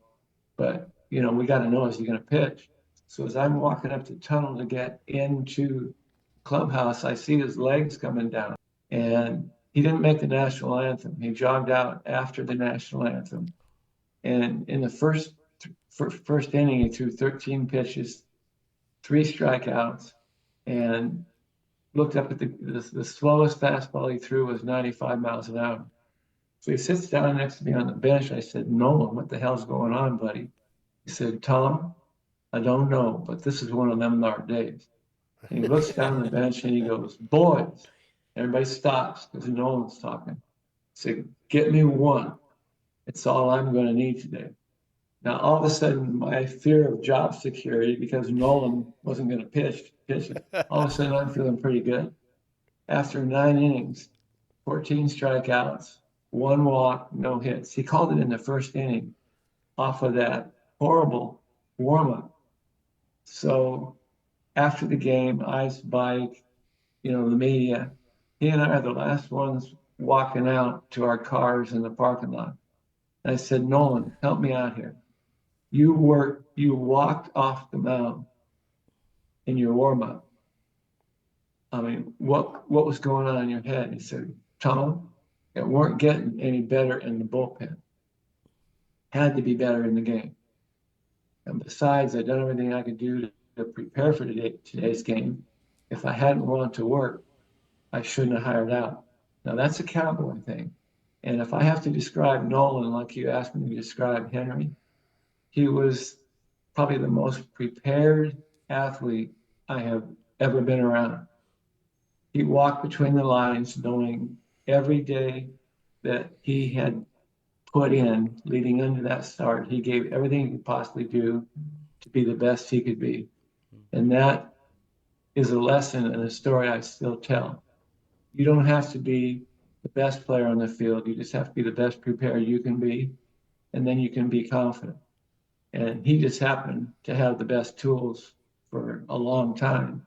But we got to know, is he going to pitch?" So as I'm walking up the tunnel to get into clubhouse, I see his legs coming down, and he didn't make the national anthem. He jogged out after the national anthem, and in the first inning, he threw 13 pitches, 3 strikeouts, and looked up at the slowest fastball he threw was 95 miles an hour. So he sits down next to me on the bench. I said, "Nolan, what the hell's going on, buddy?" He said, "Tom, I don't know, but this is one of them dark days." And he looks down the bench and he goes, "Boys." Everybody stops because Nolan's talking. He said, "Get me 1. It's all I'm going to need today." Now, all of a sudden, my fear of job security, because Nolan wasn't going to pitch it, all of a sudden I'm feeling pretty good. After 9 innings, 14 strikeouts, 1 walk, no hits. He called it in the first inning off of that horrible warm-up. So after the game, ice bike, the media, he and I are the last ones walking out to our cars in the parking lot. And I said, "Nolan, help me out here. You walked off the mound in your warm-up. I mean, what was going on in your head?" He said, "Tom, it weren't getting any better in the bullpen. Had to be better in the game. And besides, I'd done everything I could do to prepare for today's game. If I hadn't wanted to work, I shouldn't have hired out." Now, that's a cowboy thing. And if I have to describe Nolan like you asked me to describe Henry, he was probably the most prepared athlete I have ever been around. He walked between the lines knowing every day that he had put in leading into that start, he gave everything he could possibly do to be the best he could be. And that is a lesson and a story I still tell. You don't have to be the best player on the field. You just have to be the best prepared you can be, and then you can be confident. And he just happened to have the best tools for a long time.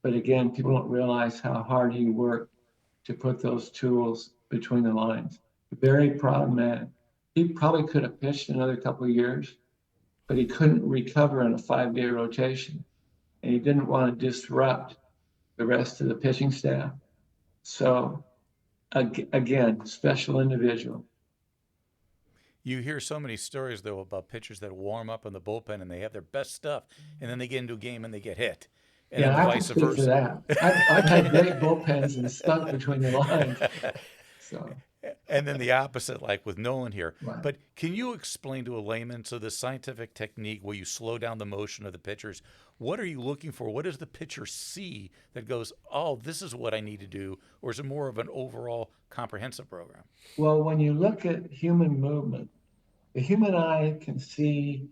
But again, people don't realize how hard he worked to put those tools between the lines. Very proud man. He probably could have pitched another couple of years, but he couldn't recover in a 5-day rotation. And he didn't want to disrupt the rest of the pitching staff. So again, special individual. You hear so many stories, though, about pitchers that warm up in the bullpen and they have their best stuff, and then they get into a game and they get hit. And Yeah, then I can vice speak for versa. that. I've had great bullpens and stuck between the lines. So, And then the opposite, like with Nolan here. right. But can you explain to a layman, so this scientific technique where you slow down the motion of the pitchers, what are you looking for? What does the pitcher see that goes, oh, this is what I need to do? Or is it more of an overall comprehensive program? Well, when you look at human movement, the human eye can see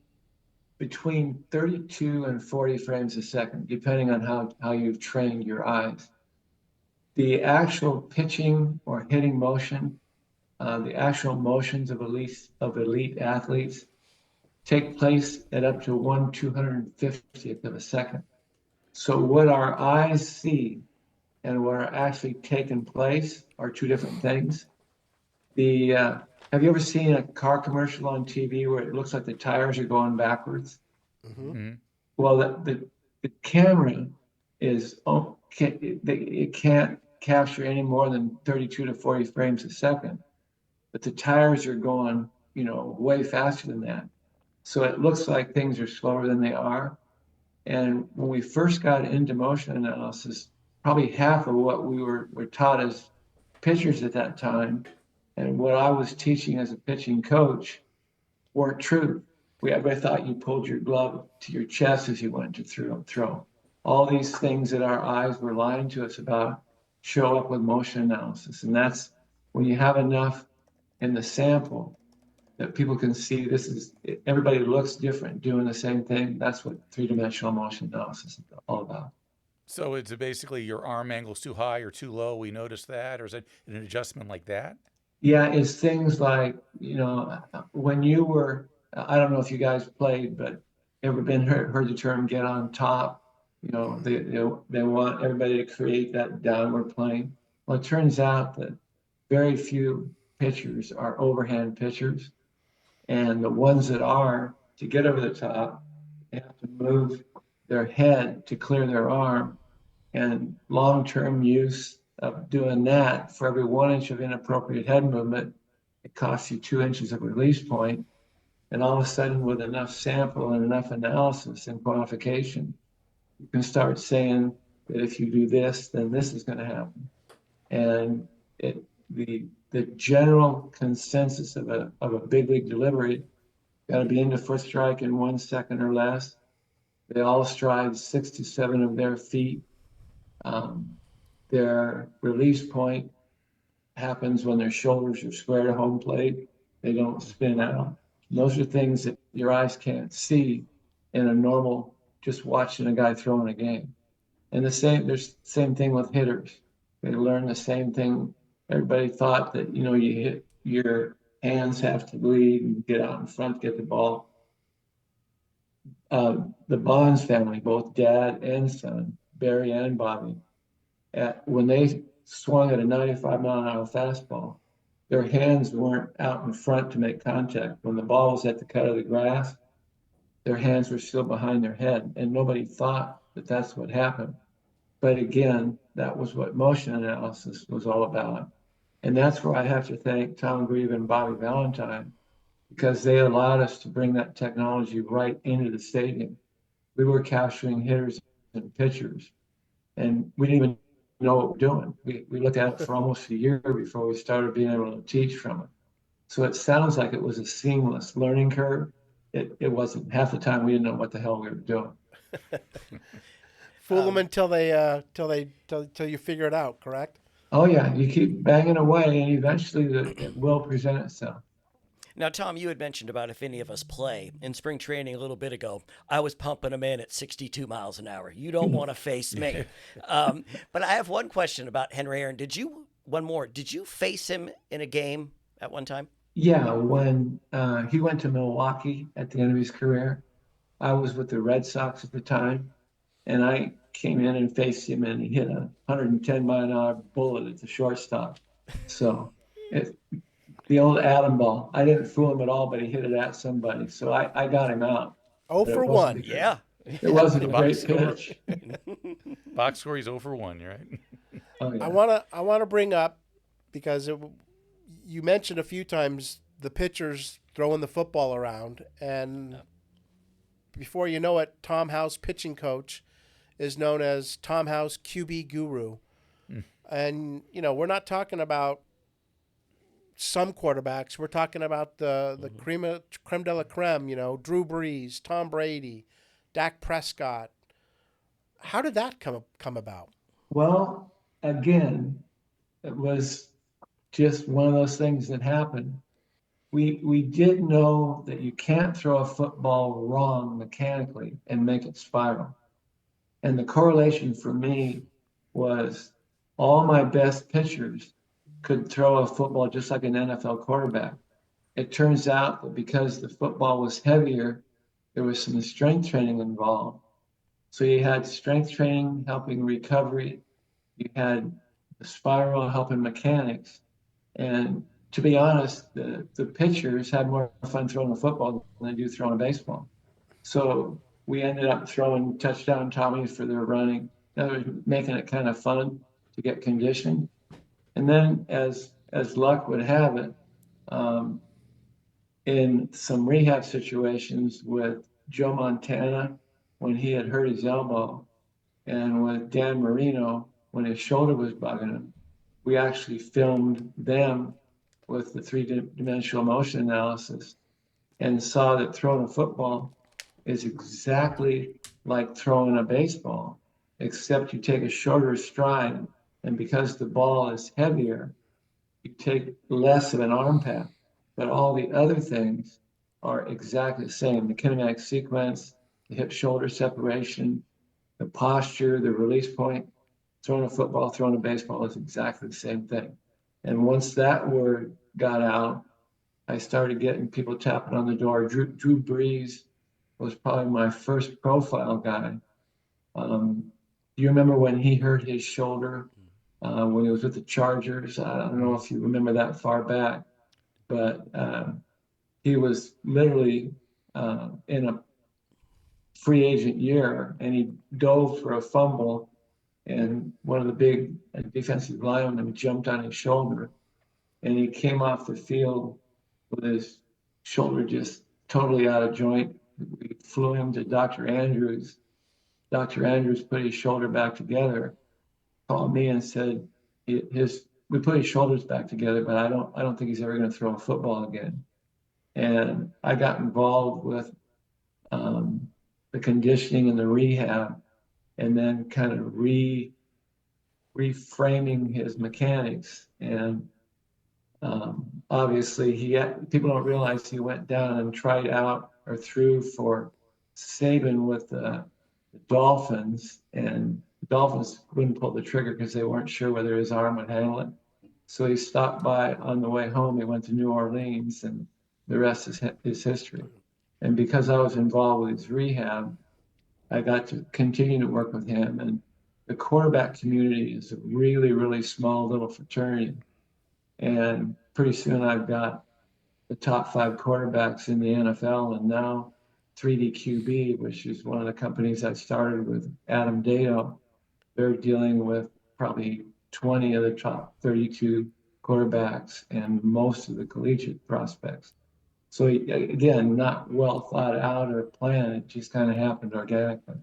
between 32 and 40 frames a second, depending on how you've trained your eyes. The actual pitching or hitting motion, the actual motions of elite athletes take place at up to 1/250th of a second. So what our eyes see and what are actually taking place are two different things. Have you ever seen a car commercial on TV where it looks like the tires are going backwards? Mm-hmm. Well, the camera it can't capture any more than 32 to 40 frames a second, but the tires are going, way faster than that. So it looks like things are slower than they are. And when we first got into motion analysis, probably half of what we were taught as pitchers at that time and what I was teaching as a pitching coach weren't true. Everybody thought you pulled your glove to your chest as you went to throw. All these things that our eyes were lying to us about show up with motion analysis. And that's when you have enough in the sample that people can see everybody looks different doing the same thing. That's what three-dimensional motion analysis is all about. So it's basically your arm angle's too high or too low. We notice that, or is it an adjustment like that? Yeah, it's things like, when you were, I don't know if you guys played, but ever heard the term get on top? They want everybody to create that downward plane. Well, it turns out that very few pitchers are overhand pitchers. And the ones that are, to get over the top, they have to move their head to clear their arm. And long-term use of doing that, for every 1 inch of inappropriate head movement, it costs you 2 inches of release point. And all of a sudden, with enough sample and enough analysis and quantification, you can start saying that if you do this, then this is going to happen. And the general consensus of a big league delivery, got to be into foot strike in 1 second or less. They all stride 6 to 7 of their feet. Their release point happens when their shoulders are square to home plate. They don't spin out. Those are things that your eyes can't see in a normal, just watching a guy throwing a game. And there's the same thing with hitters. They learn the same thing. Everybody thought that, you hit, your hands have to bleed and get out in front, get the ball. The Bonds family, both dad and son, Barry and Bobby, when they swung at a 95-mile-an-hour fastball, their hands weren't out in front to make contact. When the ball was at the cut of the grass, their hands were still behind their head, and nobody thought that that's what happened. But again, that was what motion analysis was all about. And that's where I have to thank Tom Grieve and Bobby Valentine, because they allowed us to bring that technology right into the stadium. We were capturing hitters and pitchers, and we didn't even know what we're doing. We looked at it for almost a year before we started being able to teach from it. So it sounds like it was a seamless learning curve. It wasn't. Half the time we didn't know what the hell we were doing. Fool them until you figure it out, correct? Oh yeah, you keep banging away, and eventually it will present itself. Now, Tom, you had mentioned about if any of us play in spring training a little bit ago. I was pumping them in at 62 miles an hour. You don't want to face me. But I have one question about Henry Aaron. Did you face him in a game at one time? Yeah, when he went to Milwaukee at the end of his career, I was with the Red Sox at the time, and I came in and faced him, and he hit a 110-mile-an-hour bullet at the shortstop. So the old atom ball. I didn't fool him at all, but he hit it at somebody. So I got him out. Oh But for 1. Yeah. It wasn't a box great score. pitch. Box score, he's 0 for 1, you're right? Oh, yeah. I wanna bring up, because you mentioned a few times the pitchers throwing the football around, and before you know it, Tom House, pitching coach, is known as Tom House QB Guru. And we're not talking about some quarterbacks. We're talking about the creme de la creme. Drew Brees, Tom Brady, Dak Prescott. How did that come about? Well, again, it was just one of those things that happened. We did know that you can't throw a football wrong mechanically and make it spiral. And the correlation for me was all my best pitchers could throw a football just like an NFL quarterback. It turns out that because the football was heavier, there was some strength training involved. So you had strength training helping recovery, you had the spiral helping mechanics. And to be honest, the pitchers had more fun throwing a football than they do throwing a baseball. So we ended up throwing touchdown Tommies for their running, making it kind of fun to get conditioned. And then as luck would have it, in some rehab situations with Joe Montana when he had hurt his elbow, and with Dan Marino when his shoulder was bugging him, we actually filmed them with the three-dimensional motion analysis and saw that throwing a football is exactly like throwing a baseball, except you take a shorter stride, and because the ball is heavier, you take less of an arm path. But all the other things are exactly the same. The kinematic sequence, the hip-shoulder separation, the posture, the release point. Throwing a football, throwing a baseball is exactly the same thing. And once that word got out, I started getting people tapping on the door. Drew Brees was probably my first profile guy. Do you remember when he hurt his shoulder when he was with the Chargers? I don't know if you remember that far back, but he was literally in a free agent year, and he dove for a fumble, and one of the big defensive linemen jumped on his shoulder, and he came off the field with his shoulder just totally out of joint. We flew him to Dr. Andrews. Dr. Andrews put his shoulder back together, called me and said, we put his shoulders back together, but I don't think he's ever going to throw a football again. And I got involved with the conditioning and the rehab, and then kind of reframing his mechanics. And obviously, people don't realize he went down and tried out or threw for Saban with the Dolphins, and the Dolphins wouldn't pull the trigger because they weren't sure whether his arm would handle it. So he stopped by on the way home. He went to New Orleans, and the rest is history. And because I was involved with his rehab, I got to continue to work with him. And the quarterback community is a really, really small little fraternity. And pretty soon I've got the top 5 quarterbacks in the NFL, and now 3DQB, which is one of the companies I started with Adam Dado. They're dealing with probably 20 of the top 32 quarterbacks and most of the collegiate prospects. So again, not well thought out or planned. It just kind of happened organically.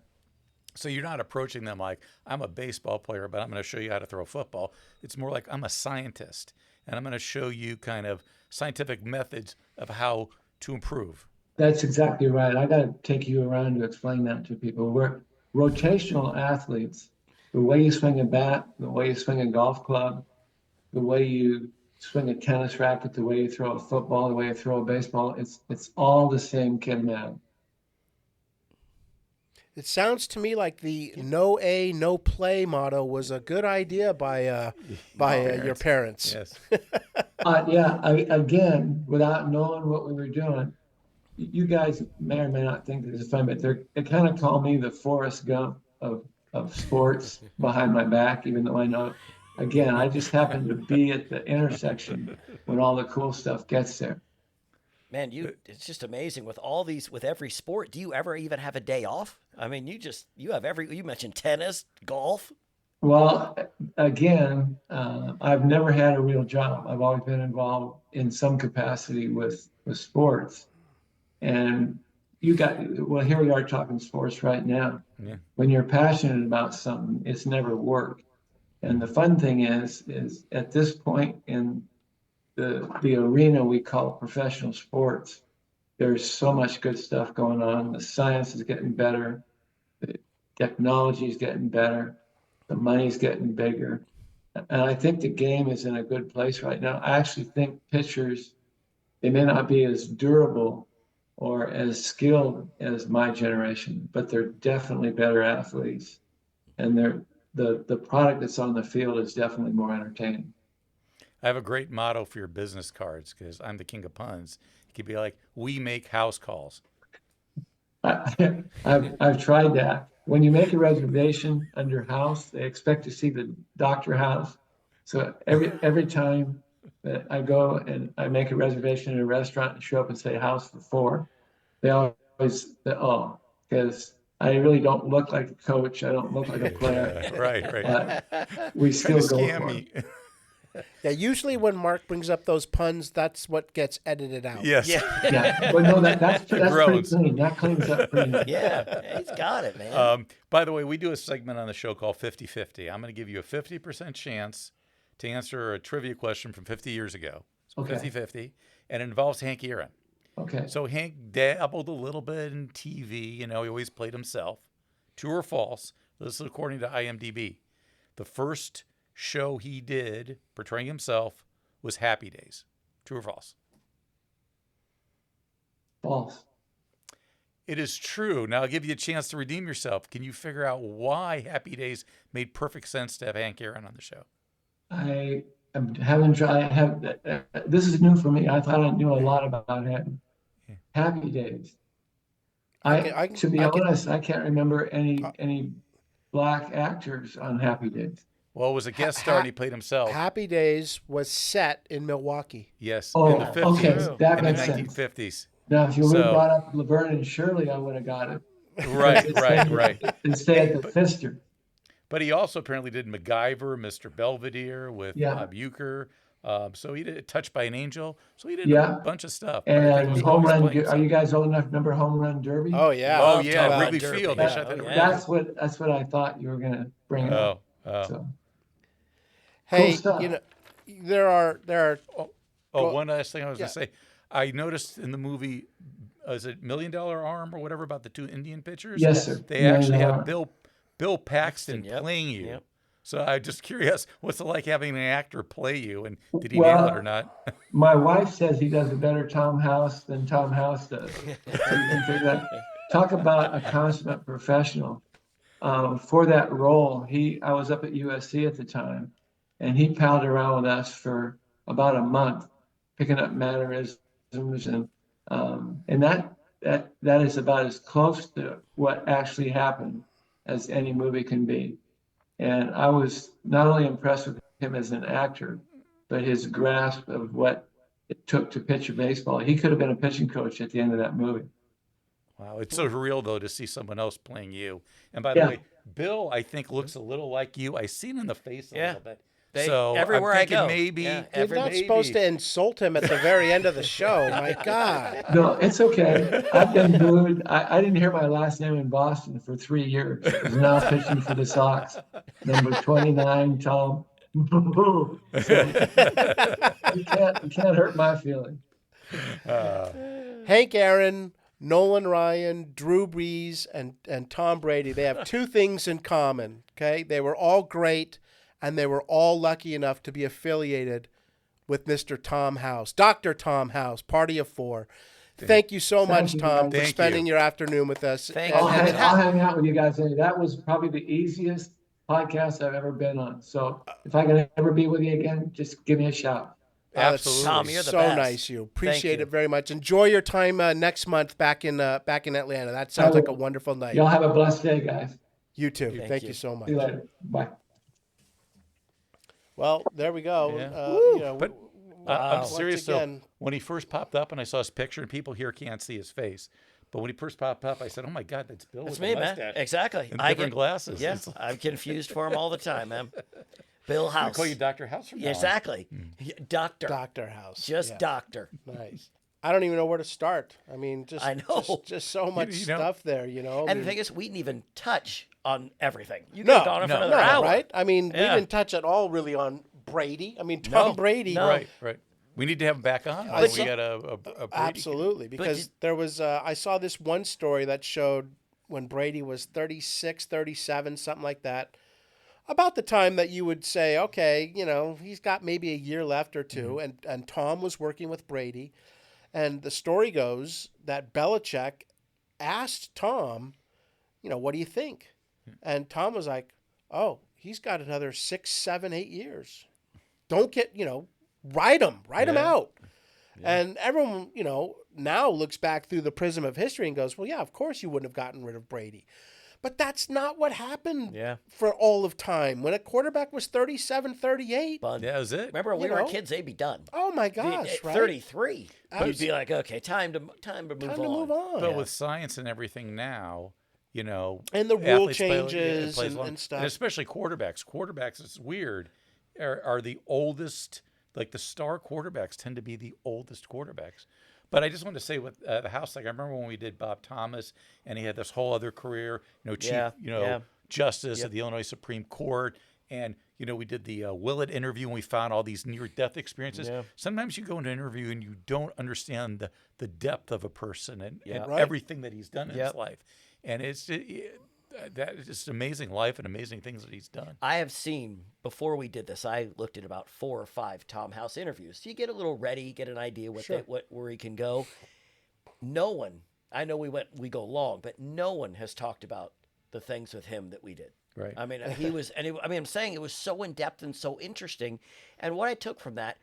So you're not approaching them like, I'm a baseball player, but I'm going to show you how to throw a football. It's more like, I'm a scientist, and I'm going to show you kind of scientific methods of how to improve. That's exactly right. I got to take you around to explain that to people. We're rotational athletes. The way you swing a bat, the way you swing a golf club, the way you swing a tennis racket, the way you throw a football, the way you throw a baseball. It's all the same kid man. It sounds to me like the no A, no play motto was a good idea by your parents. Yes. Again, without knowing what we were doing, you guys may or may not think this is fun, but they kind of call me the Forrest Gump of sports behind my back, even though I know, again, I just happen to be at the intersection when all the cool stuff gets there. Man, it's just amazing with all these, with every sport. Do you ever even have a day off? I mean, you mentioned tennis, golf. Well, again, I've never had a real job. I've always been involved in some capacity with sports. And well, here we are talking sports right now. Yeah. When you're passionate about something, it's never work. And the fun thing is at this point in the arena we call professional sports, there's so much good stuff going on. The science is getting better. The technology is getting better. The money's getting bigger. And I think the game is in a good place right now. I actually think pitchers, they may not be as durable or as skilled as my generation, but they're definitely better athletes. And the product that's on the field is definitely more entertaining. I have a great motto for your business cards because I'm the king of puns. It could be like, we make house calls. I've tried that. When you make a reservation under house, they expect to see the doctor house. So every time that I go and I make a reservation in a restaurant and show up and say house for 4, they always say, oh, because I really don't look like a coach. I don't look like a player. Right. We still go scam for me. it. Yeah, usually when Mark brings up those puns, that's what gets edited out. Yes. Yeah, but no, that's pretty clean. That cleans up pretty nice. Yeah, he's got it, man. By the way, we do a segment on the show called 50-50. I'm going to give you a 50% chance to answer a trivia question from 50 years ago. So Okay. 50-50. And it involves Hank Aaron. Okay. So Hank dabbled a little bit in TV. He always played himself. True or false? This is according to IMDb. The first show he did portraying himself was Happy Days. True or false? False. It is true. Now I'll give you a chance to redeem yourself. Can you figure out why Happy Days made perfect sense to have Hank Aaron on the show? I haven't tried. This is new for me. I thought I knew a lot about him. Happy Days. To be honest, I can't remember any black actors on Happy Days. Well, it was a guest star and he played himself. Happy Days was set in Milwaukee. Yes, Oh, in the 50s. okay, that in the makes sense. 1950s. Now, if you would have brought up Laverne and Shirley, I would have got it. Right. Instead of the Pfister. But he also apparently did MacGyver, Mr. Belvedere with Bob Uecker. So he did Touched by an Angel. So he did a bunch of stuff. And Home Run. Are you guys old enough to remember Home Run Derby? Oh yeah. Oh yeah, Wrigley Field. That's what I thought you were gonna bring up. So. Hey, cool there are. One last thing I was gonna say. I noticed in the movie, is it $1 Million Arm or whatever about the 2 Indian pitchers? Yes, sir. They actually have Bill Paxton playing you. Yep. So I'm just curious, what's it like having an actor play you, and did he nail it or not? My wife says he does a better Tom House than Tom House does. So you can figure that. Talk about a consummate professional. For that role, I was up at USC at the time, and he palled around with us for about a month, picking up mannerisms, and that is about as close to what actually happened as any movie can be. And I was not only impressed with him as an actor, but his grasp of what it took to pitch a baseball. He could have been a pitching coach at the end of that movie. Wow, it's so real, though, to see someone else playing you. And by the way, Bill, I think, looks a little like you. I see him in the face a little bit. So everywhere I'm thinking I go. maybe. You're not supposed to insult him at the very end of the show. My God. No, it's okay. I've been booed. I didn't hear my last name in Boston for 3 years. He's now pitching for the Sox. Number 29, Tom. So, you can't hurt my feeling. Hank Aaron, Nolan Ryan, Drew Brees, and Tom Brady, they have 2 things in common, okay? They were all great, and they were all lucky enough to be affiliated with Mr. Tom House, Dr. Tom House, Party of Four. Thank you so much, you, Tom, guys. for spending your afternoon with us. Thank I'll, you. I'll hang out with you guys. That was probably the easiest podcast I've ever been on. So if I can ever be with you again, just give me a shout. Absolutely. Tom, you're the so best. nice. You appreciate you. it very much. Enjoy your time next month back in Atlanta. That sounds like a wonderful night. Y'all have a blessed day, guys. You too. Thank Thank you. you so much. See you later. Bye. Well, there we go. Yeah. But I'm once serious again- though. When he first popped up and I saw his picture, and people here can't see his face, but when he first popped up, I said, "Oh my God, that's Bill That's with me, the man. mustache Exactly. and I different glasses." Yeah, It's like- I'm confused for him all the time, man. Bill I House. call you Dr. House from now on. Exactly. Doctor. Dr. House. Just Yeah. doctor. Nice. I don't even know where to start. I mean, just I know. just so much you know- stuff there, you know. I And mean, the thing is, we didn't even touch on everything. You could no, have gone on for no, another hour. right? I mean, Yeah. we didn't touch at all really on Brady. I mean, Tom No, Brady. no. Right. We need to have him back on. I We saw- got a Brady. Absolutely, because there was I saw this one story that showed when Brady was 36, 37, something like that. About the time that you would say, okay, you know, he's got maybe a year left or two, and Tom was working with Brady. And the story goes that Belichick asked Tom, you know, what do you think? And Tom was like, oh, he's got another 6, 7, 8 years. Don't get, you know, write him out. And everyone, you know, now looks back through the prism of history and goes, well, yeah, of course you wouldn't have gotten rid of Brady. But that's not what happened for all of time. When a quarterback was 37, 38, Bun. Yeah, that was it. Remember, when we You were know. kids, they'd be done. oh my At gosh, right? 33. You'd Abs- be like, okay, time to move Time on. to move on. But with science and everything now, you know, And the rule athletes play- changes plays and long. stuff. especially quarterbacks. Quarterbacks, it's weird, are the oldest. Like the star quarterbacks tend to be the oldest quarterbacks. But I just want to say with the House, like I remember when we did Bob Thomas, and he had this whole other career, you know, chief, justice at the Illinois Supreme Court, and you know, we did the Willett interview, and we found all these near-death experiences. Yeah. Sometimes you go into an interview and you don't understand the depth of a person and Right. everything that he's done in his life, and that is just amazing life and amazing things that he's done. I have seen, before we did this, I looked at about 4 or 5 Tom House interviews. So you get a little ready, get an idea where he can go. No one, I know we go long, but no one has talked about the things with him that we did. Right. I mean, I'm saying it was so in depth and so interesting. And what I took from that,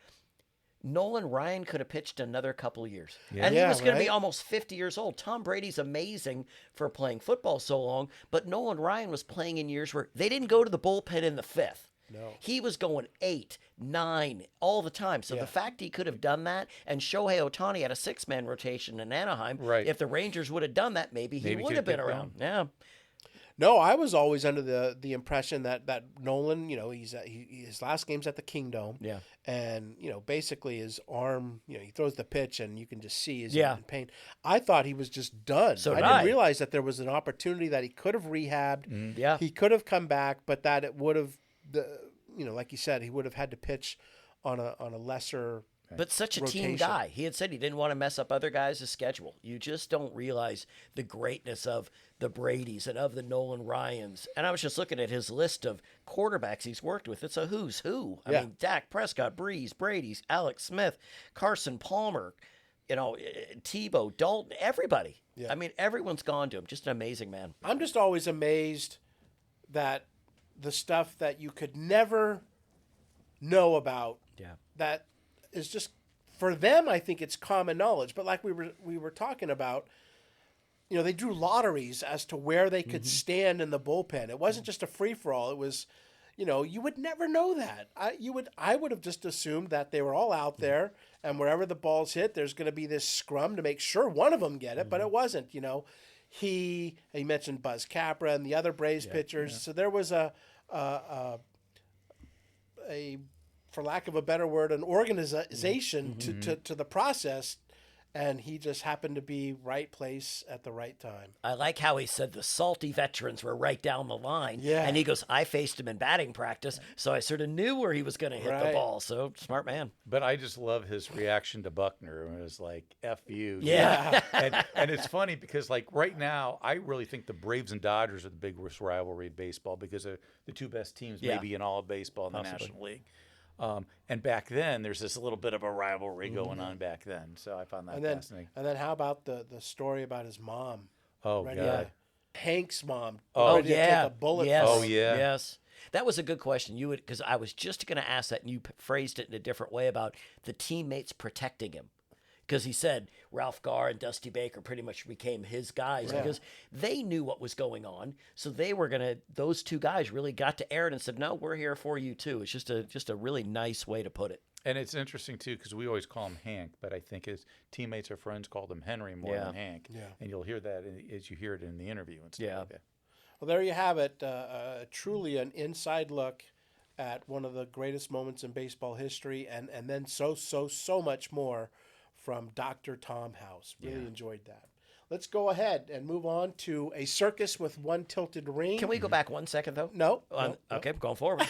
Nolan Ryan could have pitched another couple of years. And he Yeah, was going to be right? almost 50 years old. Tom Brady's amazing for playing football so long, but Nolan Ryan was playing in years where they didn't go to the bullpen in the 5th. No. He was going 8, 9 all the time. So the fact he could have done that, and Shohei Ohtani had a 6-man rotation in Anaheim. Right. If the Rangers would have done that, maybe he Maybe would could have been have around. Yeah. No, I was always under the impression that Nolan, you know, his last game's at the Kingdome. Yeah. And, you know, basically his arm, you know, he throws the pitch and you can just see he's Yeah. in pain. I thought he was just done. So I did didn't I. realize that there was an opportunity that he could have rehabbed. Yeah. He could have come back, but that it would have, you know, like you said, he would have had to pitch on a lesser. But such a team rotation. guy. He had said he didn't want to mess up other guys' schedule. You just don't realize the greatness of the Bradys and of the Nolan Ryans. And I was just looking at his list of quarterbacks he's worked with. It's a who's who. I mean, Dak Prescott, Brees, Brady's, Alex Smith, Carson Palmer, you know, Tebow, Dalton, everybody. Yeah. I mean, everyone's gone to him. Just an amazing man. I'm just always amazed that the stuff that you could never know about that is just for them. I think it's common knowledge, but like we were talking about, you know, they drew lotteries as to where they could stand in the bullpen. It wasn't just a free for all. It was, you know, you would never know that. I would have just assumed that they were all out there, and wherever the balls hit, there's going to be this scrum to make sure one of them get it, but it wasn't. You know, he mentioned Buzz Capra and the other Braves pitchers, so there was a for lack of a better word, an organization to the process, and he just happened to be right place at the right time. I like how he said the salty veterans were right down the line. Yeah. And he goes, I faced him in batting practice, so I sort of knew where he was going to hit the Right. ball. So, smart man. But I just love his reaction to Buckner. It was like, F you. Yeah. and it's funny because, like, right now, I really think the Braves and Dodgers are the biggest rivalry in baseball because they're the two best teams Yeah. maybe in all of baseball in the Possibly. National League. And back then, there's this little bit of a rivalry going on back then. So I found that fascinating. And then how about the story about his mom? Oh, Ready God. to- Hank's mom. Oh, ready to yeah. take a bullet Yes. for Oh, him. yeah. Yes. That was a good question. You would, because I was just going to ask that, and you phrased it in a different way about the teammates protecting him. Because he said Ralph Garr and Dusty Baker pretty much became his guys because they knew what was going on. So they were those two guys really got to air it and said, "No, we're here for you too." It's just a really nice way to put it. And it's interesting, too, because we always call him Hank, but I think his teammates or friends called him Henry more than Hank. Yeah. And you'll hear that as you hear it in the interview and stuff like that. Well, there you have it. Truly an inside look at one of the greatest moments in baseball history, and then so much more from Dr. Tom House. Really enjoyed that. Let's go ahead and move on to a circus with one tilted ring. Can we go back 1 second though? No. Okay, going forward.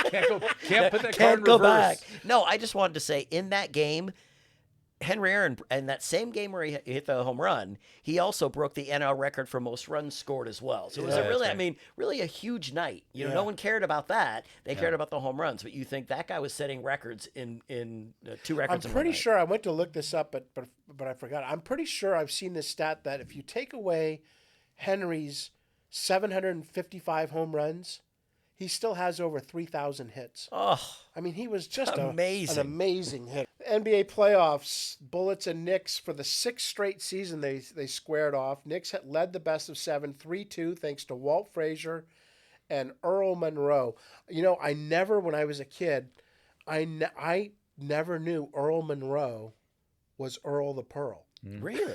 Can't put that card Can't in go reverse. back. No, I just wanted to say in that game, Henry Aaron, and that same game where he hit the home run, he also broke the NL record for most runs scored as well. So it was Yeah, a really, that's I right. mean, really a huge night. No one cared about that. They cared about the home runs. But you think that guy was setting records in two I'm records in one pretty night. sure I went to look this up, but I forgot. I'm pretty sure I've seen this stat that if you take away Henry's 755 home runs, he still has over 3,000 hits. Oh, I mean, he was just Amazing. an amazing hit. NBA playoffs, Bullets and Knicks, for the sixth straight season, they squared off. Knicks had led the best of 7, 3-2, thanks to Walt Frazier and Earl Monroe. When I was a kid, I never knew Earl Monroe was Earl the Pearl. really?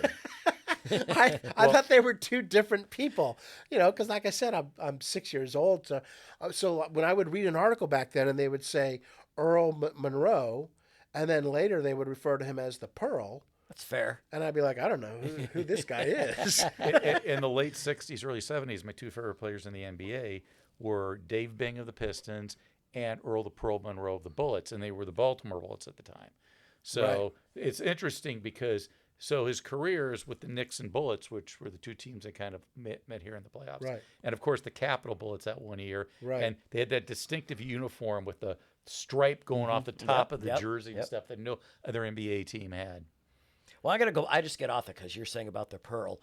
I thought they were two different people, because like I said, I'm 6 years old. So when I would read an article back then and they would say Earl Monroe, and then later they would refer to him as the Pearl, That's fair. and I'd be like, I don't know who this guy is. In the late 60s, early 70s, my two favorite players in the NBA were Dave Bing of the Pistons and Earl the Pearl Monroe of the Bullets, and they were the Baltimore Bullets at the time. So it's interesting because his careers with the Knicks and Bullets, which were the two teams that kind of met here in the playoffs, Right. and of course the Capitol Bullets that one year, Right. and they had that distinctive uniform with the stripe going off the top of the jersey and stuff that no other NBA team had. Well, I just get off it because you're saying about the Pearl.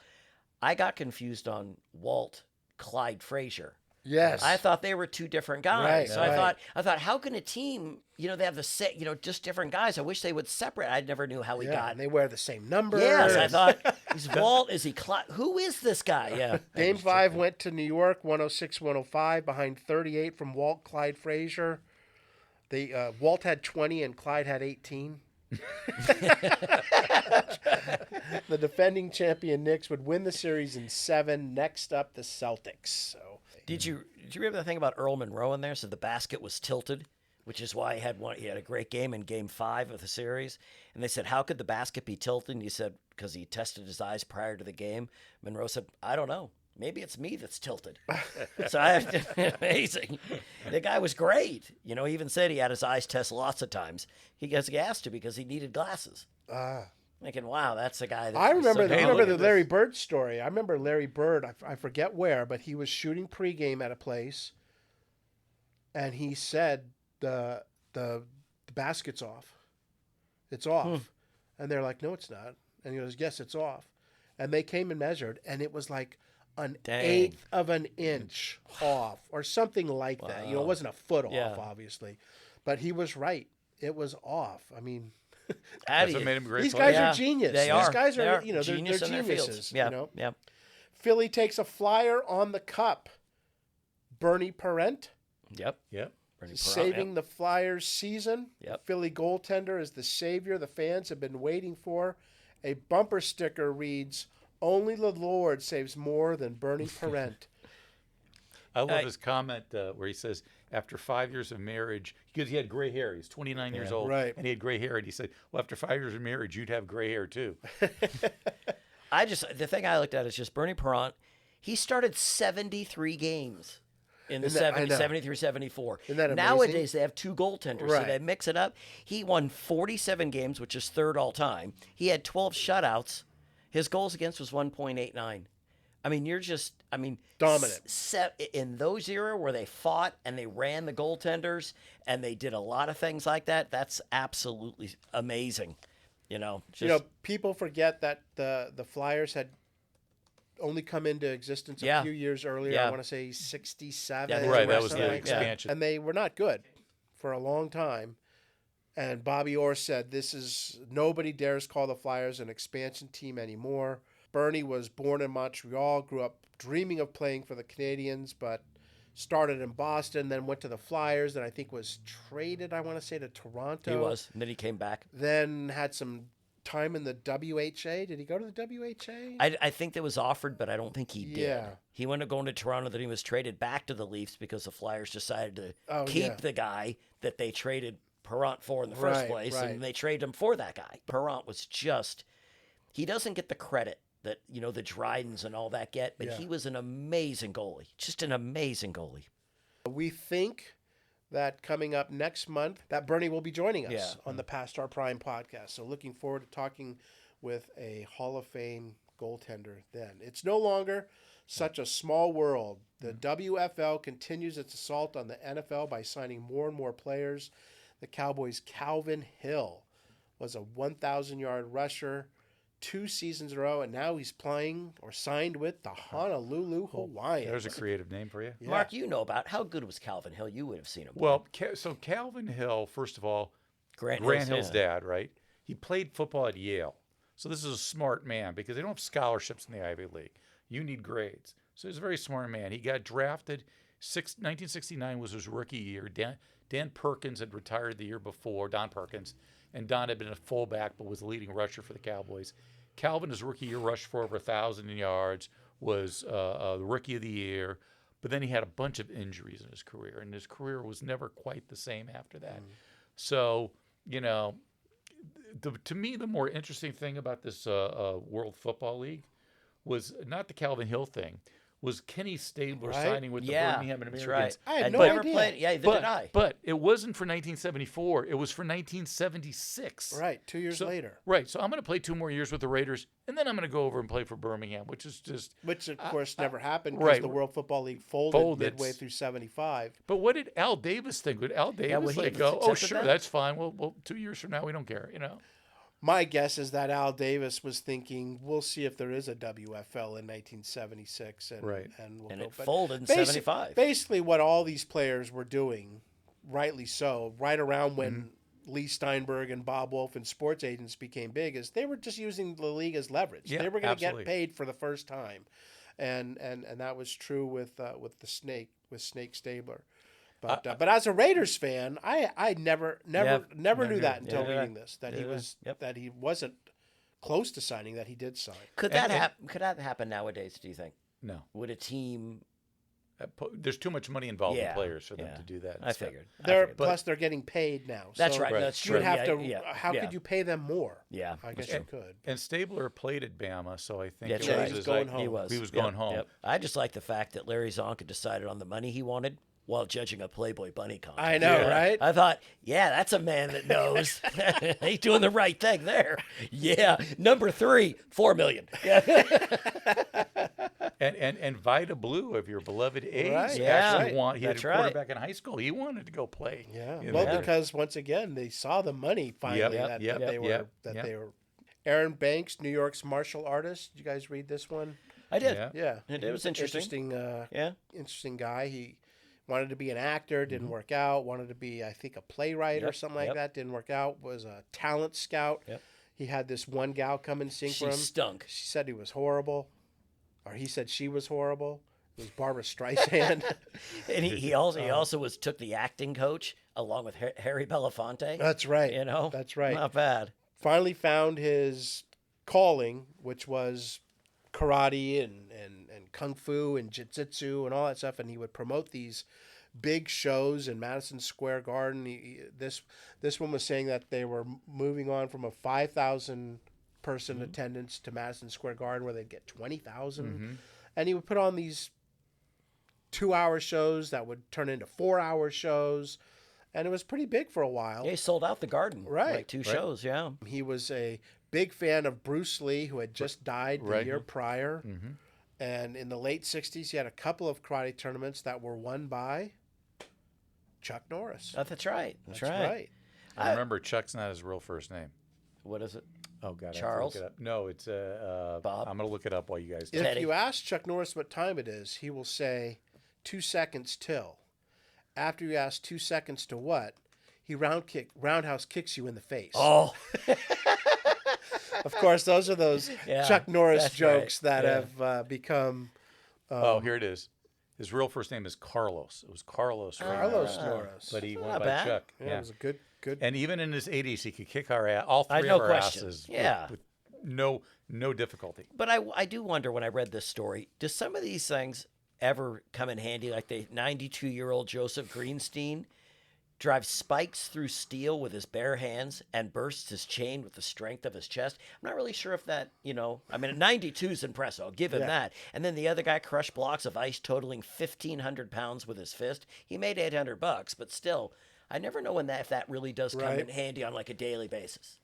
I got confused on Walt Clyde Frazier. Yes. I thought they were two different guys. Right, So right. I thought, how can a team, they have the set, just different guys. I wish they would separate. I never knew how he got. and they wear the same number. Yes, I thought, is Walt, is he Clyde? Who is this guy? Yeah. Game 5 went to New York, 106-105, behind 38 from Walt Clyde Frazier. Walt had 20 and Clyde had 18. The defending champion Knicks would win the series in 7. Next up, the Celtics. So Did you remember the thing about Earl Monroe in there? So the basket was tilted, which is why he had a great game in Game 5 of the series. And they said, how could the basket be tilted? And he said, because he tested his eyes prior to the game. Monroe said, I don't know. Maybe it's me that's tilted. So amazing. The guy was great. He even said he had his eyes tested lots of times. He asked to because he needed glasses. Thinking, wow, that's a guy. That I remember, so I Hey, remember look the at Larry this. Bird story. I remember Larry Bird. I forget where, but he was shooting pregame at a place, and he said the basket's off. It's off, and they're like, no, it's not. And he goes, yes, it's off. And they came and measured, and it was like an eighth of an inch off, or something like that. It wasn't a foot off, obviously, but he was right. It was off. I mean. That's what made him a great These player. guys are genius. They are. These guys They are, are. they're Genius in their fields. geniuses. Yeah. Yeah. Philly takes a flyer on the cup. Bernie Parent Yep. Yep. Bernie Perrant, saving the Flyers' season. Yep. Philly goaltender is the savior the fans have been waiting for. A bumper sticker reads, "Only the Lord saves more than Bernie Parent." I love his comment where he says, after 5 years of marriage, because he had gray hair. He's 29 years old. Right. And he had gray hair. And he said, well, after 5 years of marriage, you'd have gray hair too. the thing I looked at is just Bernie Perrant. He started 73 games in the Isn't that- I know. 73, 74. Isn't that amazing? Nowadays, they have two goaltenders, so Right. they mix it up. He won 47 games, which is third all time. He had 12 shutouts. His goals against was 1.89. I mean, Dominant. In those era where they fought and they ran the goaltenders and they did a lot of things like that, that's absolutely amazing. People forget that the Flyers had only come into existence a few years earlier. Yeah. I want to say 67. Yeah, Right, were that was something the like that. expansion. And they were not good for a long time. And Bobby Orr said, nobody dares call the Flyers an expansion team anymore. Bernie was born in Montreal, grew up dreaming of playing for the Canadiens, but started in Boston, then went to the Flyers, and I think was traded, I want to say, to Toronto. He was, and then he came back. Then had some time in the WHA. Did he go to the WHA? I think that was offered, but I don't think he did. Yeah. He went to going to Toronto, then he was traded back to the Leafs because the Flyers decided to keep the guy that they traded Perrant for in the first place, and they traded him for that guy. Perrant was he doesn't get the credit that, the Drydens and all that get, but he was an amazing goalie. Just an amazing goalie. We think that coming up next month, that Bernie will be joining us on the Past Our Prime podcast. So looking forward to talking with a Hall of Fame goaltender then. It's no longer such a small world. The WFL continues its assault on the NFL by signing more and more players. The Cowboys' Calvin Hill was a 1,000-yard rusher 2 seasons in a row, and now he's playing or signed with the Honolulu Hawaiians. There's a creative name for you. Yeah. Mark, how good was Calvin Hill? You would have seen him. Well, so Calvin Hill, first of all, Grant Hill's dad, right? He played football at Yale. So this is a smart man because they don't have scholarships in the Ivy League. You need grades. So he's a very smart man. He got drafted. 1969 was his rookie year. Dan Perkins had retired the year before, Don Perkins, and Don had been a fullback but was the leading rusher for the Cowboys. Calvin, his rookie year, rushed for over 1,000 yards, was the rookie of the year, but then he had a bunch of injuries in his career, and his career was never quite the same after that. So, to me, the more interesting thing about this World Football League was not the Calvin Hill thing, was Kenny Stabler signing with the Birmingham Americans. That's right. I had no never idea. played. Yeah, neither did I. But it wasn't for 1974. It was for 1976. Right, 2 years later. Right. So I'm going to play 2 more years with the Raiders, and then I'm going to go over and play for Birmingham, which is just... Which, of course, never happened because the World Football League folded midway through 75. But what did Al Davis think? Would Al Davis go, oh, sure, that's fine. Well, 2 years from now, we don't care, My guess is that Al Davis was thinking, we'll see if there is a WFL in 1976. And we'll and go. it But folded in 75. Basically, what all these players were doing, rightly so, right around when Lee Steinberg and Bob Wolf and sports agents became big, is they were just using the league as leverage. Yeah, they were going to absolutely. get paid for the first time. And that was true with Snake Stabler. But as a Raiders fan, I never knew that until reading this, that he wasn't close to signing, that he did sign. Could that happen nowadays, do you think? No. Would a team... There's too much money involved in players for them to do that. I figured. Plus, they're getting paid now. That's so right. That's true. You'd have to. How could you pay them more? Yeah, I guess you could. And Stabler played at Bama, so I think That's it right. was He was his, going like, home. He was going home. Yep. I just like the fact that Larry Zonka decided on the money he wanted while judging a Playboy Bunny contest. I know, right? I thought, that's a man that knows. He's doing the right thing there. Yeah. Number 3, $4 million. And Vida Blue of your beloved A's Right. actually he had That's a right. quarterback in high school. He wanted to go play. Yeah. in Well, there. because once again, they saw the money finally that they were. Aaron Banks, New York's martial artist. Did you guys read this one? I did. Yeah. Yeah. It was interesting. Interesting guy. He wanted to be an actor, didn't work out. Wanted to be, I think, a playwright or something like that. Didn't work out. Was a talent scout. Yep. He had this one gal come and sing for him. She stunk. She said he was horrible, or he said she was horrible. It was Barbara Streisand. And he also took the acting coach along with Harry Belafonte. That's right. That's right. Not bad. Finally found his calling, which was karate and kung fu and jiu-jitsu and all that stuff, and he would promote these big shows in Madison Square Garden. This one was saying that they were moving on from a 5,000 person attendance to Madison Square Garden where they'd get 20,000, and he would put on these 2-hour shows that would turn into 4-hour shows, and it was pretty big for a while. Yeah, he sold out the Garden. Right. Like 2 shows, yeah. He was a big fan of Bruce Lee, who had just died the year prior. And in the late 60s, he had a couple of karate tournaments that were won by Chuck Norris. Oh, that's right. That's That's right. right. And remember, Chuck's not his real first name. What is it? Oh, God. Charles? I have to look it up. No, it's Bob? I'm going to look it up while you guys If Teddy. you ask Chuck Norris what time it is, he will say 2 seconds till. After you ask 2 seconds to what, he roundhouse kicks you in the face. Oh, Of course, those are those Yeah, Chuck Norris that's jokes right. that have become here it is. His real first name is Carlos. It was Carlos. Ramos, Carlos Norris. but he went not by bad. Chuck. Yeah, it was a good. And even in his 80s, he could kick our ass, all three no of our question. asses Yeah. with no difficulty. but I do wonder when I read this story, do some of these things ever come in handy? Like the 92-year-old Joseph Greenstein drives spikes through steel with his bare hands and bursts his chain with the strength of his chest. I'm not really sure if that, I mean, 92 is impressive. I'll give him that. And then the other guy crushed blocks of ice totaling 1,500 pounds with his fist. He made $800, but still, I never know if that really does come Right. in handy on like a daily basis.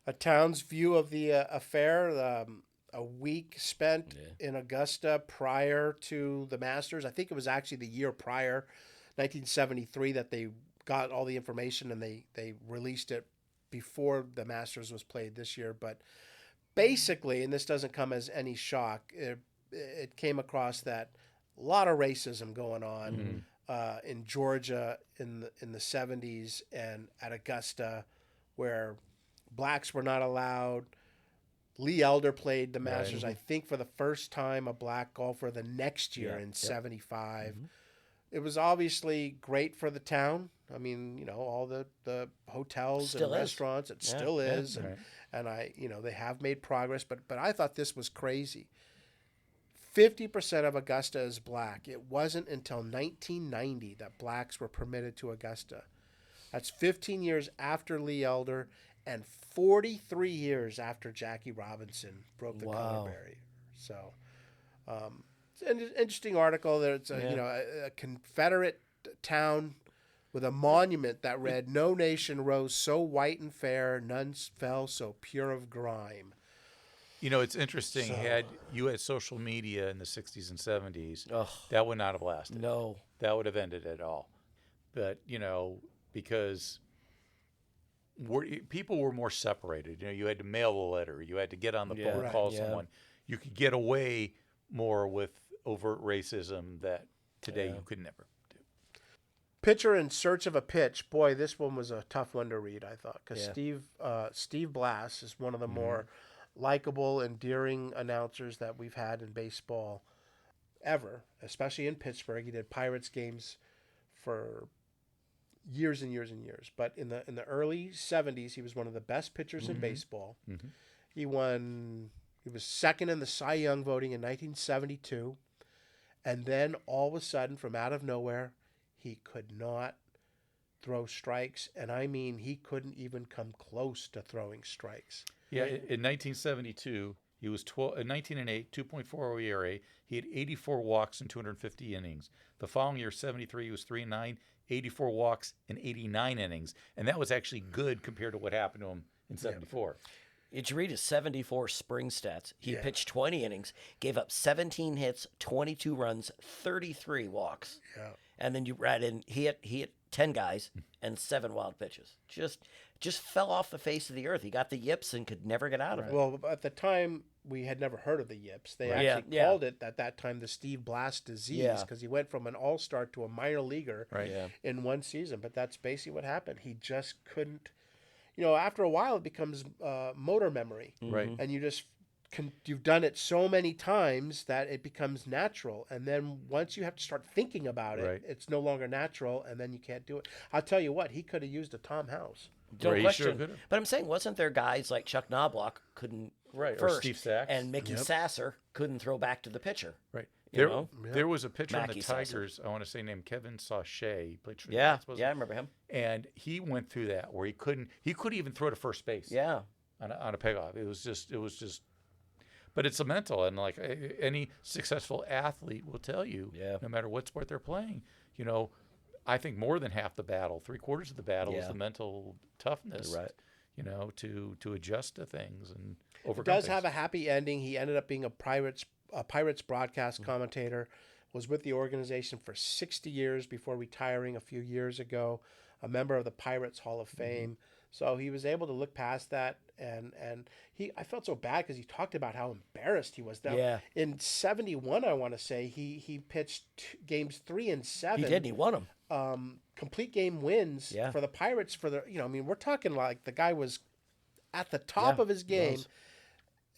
A town's view of the affair. A week spent in Augusta prior to the Masters. I think it was actually the year prior, 1973, that they got all the information and they released it before the Masters was played this year. But basically, and this doesn't come as any shock, it came across that a lot of racism going on in Georgia in the 70s and at Augusta, where blacks were not allowed. Lee Elder played the Masters, I think, for the first time, a black golfer the next year in 75. It was obviously great for the town. I mean, all the hotels Still and is. restaurants, it still is. And I, they have made progress, but I thought this was crazy. 50% of Augusta is black. It wasn't until 1990 that blacks were permitted to Augusta. That's 15 years after Lee Elder and 43 years after Jackie Robinson broke the color barrier. So, it's an interesting article. There's a Confederate town with a monument that read, "No nation rose so white and fair, none fell so pure of grime." It's interesting. Had you had social media in the 60s and 70s, that would not have lasted. No. That would have ended it all. But, because people were more separated. You had to mail a letter. You had to get on the phone and call someone. You could get away more with overt racism that today you could never do. Pitcher in Search of a Pitch. Boy, this one was a tough one to read, I thought, because Steve Blass is one of the more likable, endearing announcers that we've had in baseball ever, especially in Pittsburgh. He did Pirates games for years and years and years. But in the early 70s, he was one of the best pitchers in baseball. He was second in the Cy Young voting in 1972. And then all of a sudden, from out of nowhere, he could not throw strikes. And I mean, he couldn't even come close to throwing strikes. Yeah, in 1972, he was 19-8, 2.40 ERA. He had 84 walks in 250 innings. The following year, 73, he was 3-9, 84 walks in 89 innings, and that was actually good compared to what happened to him in 74. Did you read his 74 spring stats? He pitched 20 innings, gave up 17 hits, 22 runs, 33 walks. Yeah. And then you add in he hit 10 guys and 7 wild pitches. Just fell off the face of the earth. He got the yips and could never get out of it. Well, at the time, we had never heard of the yips. They actually called it at that time the Steve Blass disease because he went from an all-star to a minor leaguer in one season. But that's basically what happened. He just couldn't. After a while, it becomes motor memory. Right. And you've done it so many times that it becomes natural. And then once you have to start thinking about it, it's no longer natural, and then you can't do it. I'll tell you what, he could have used a Tom House. No question. But I'm saying, wasn't there guys like Chuck Knobloch couldn't or first, Steve Sachs and Mickey Sasser couldn't throw back to the pitcher? Right. There was a pitcher on the Mackie Tigers, Sasser. I want to say, named Kevin Sachet. He played for the Yeah, Mets, wasn't I he? remember him. And he went through that where he couldn't even throw to first base. Yeah. On a pickoff. It was just. But it's a mental, and like any successful athlete will tell you, no matter what sport they're playing, I think more than half the battle, 3/4 of the battle, is the mental toughness. Right. To adjust to things and It overcome does things. have a happy ending. He ended up being a Pirates a Pirates broadcast commentator, was with the organization for 60 years before retiring a few years ago, a member of the Pirates Hall of Fame. So he was able to look past that, and I felt so bad because he talked about how embarrassed he was. Now, Yeah. in '71, I want to say he pitched games 3 and 7. He did, and he won them. Complete game wins Yeah. for the Pirates. We're talking like the guy was at the top Yeah, of his he game. was.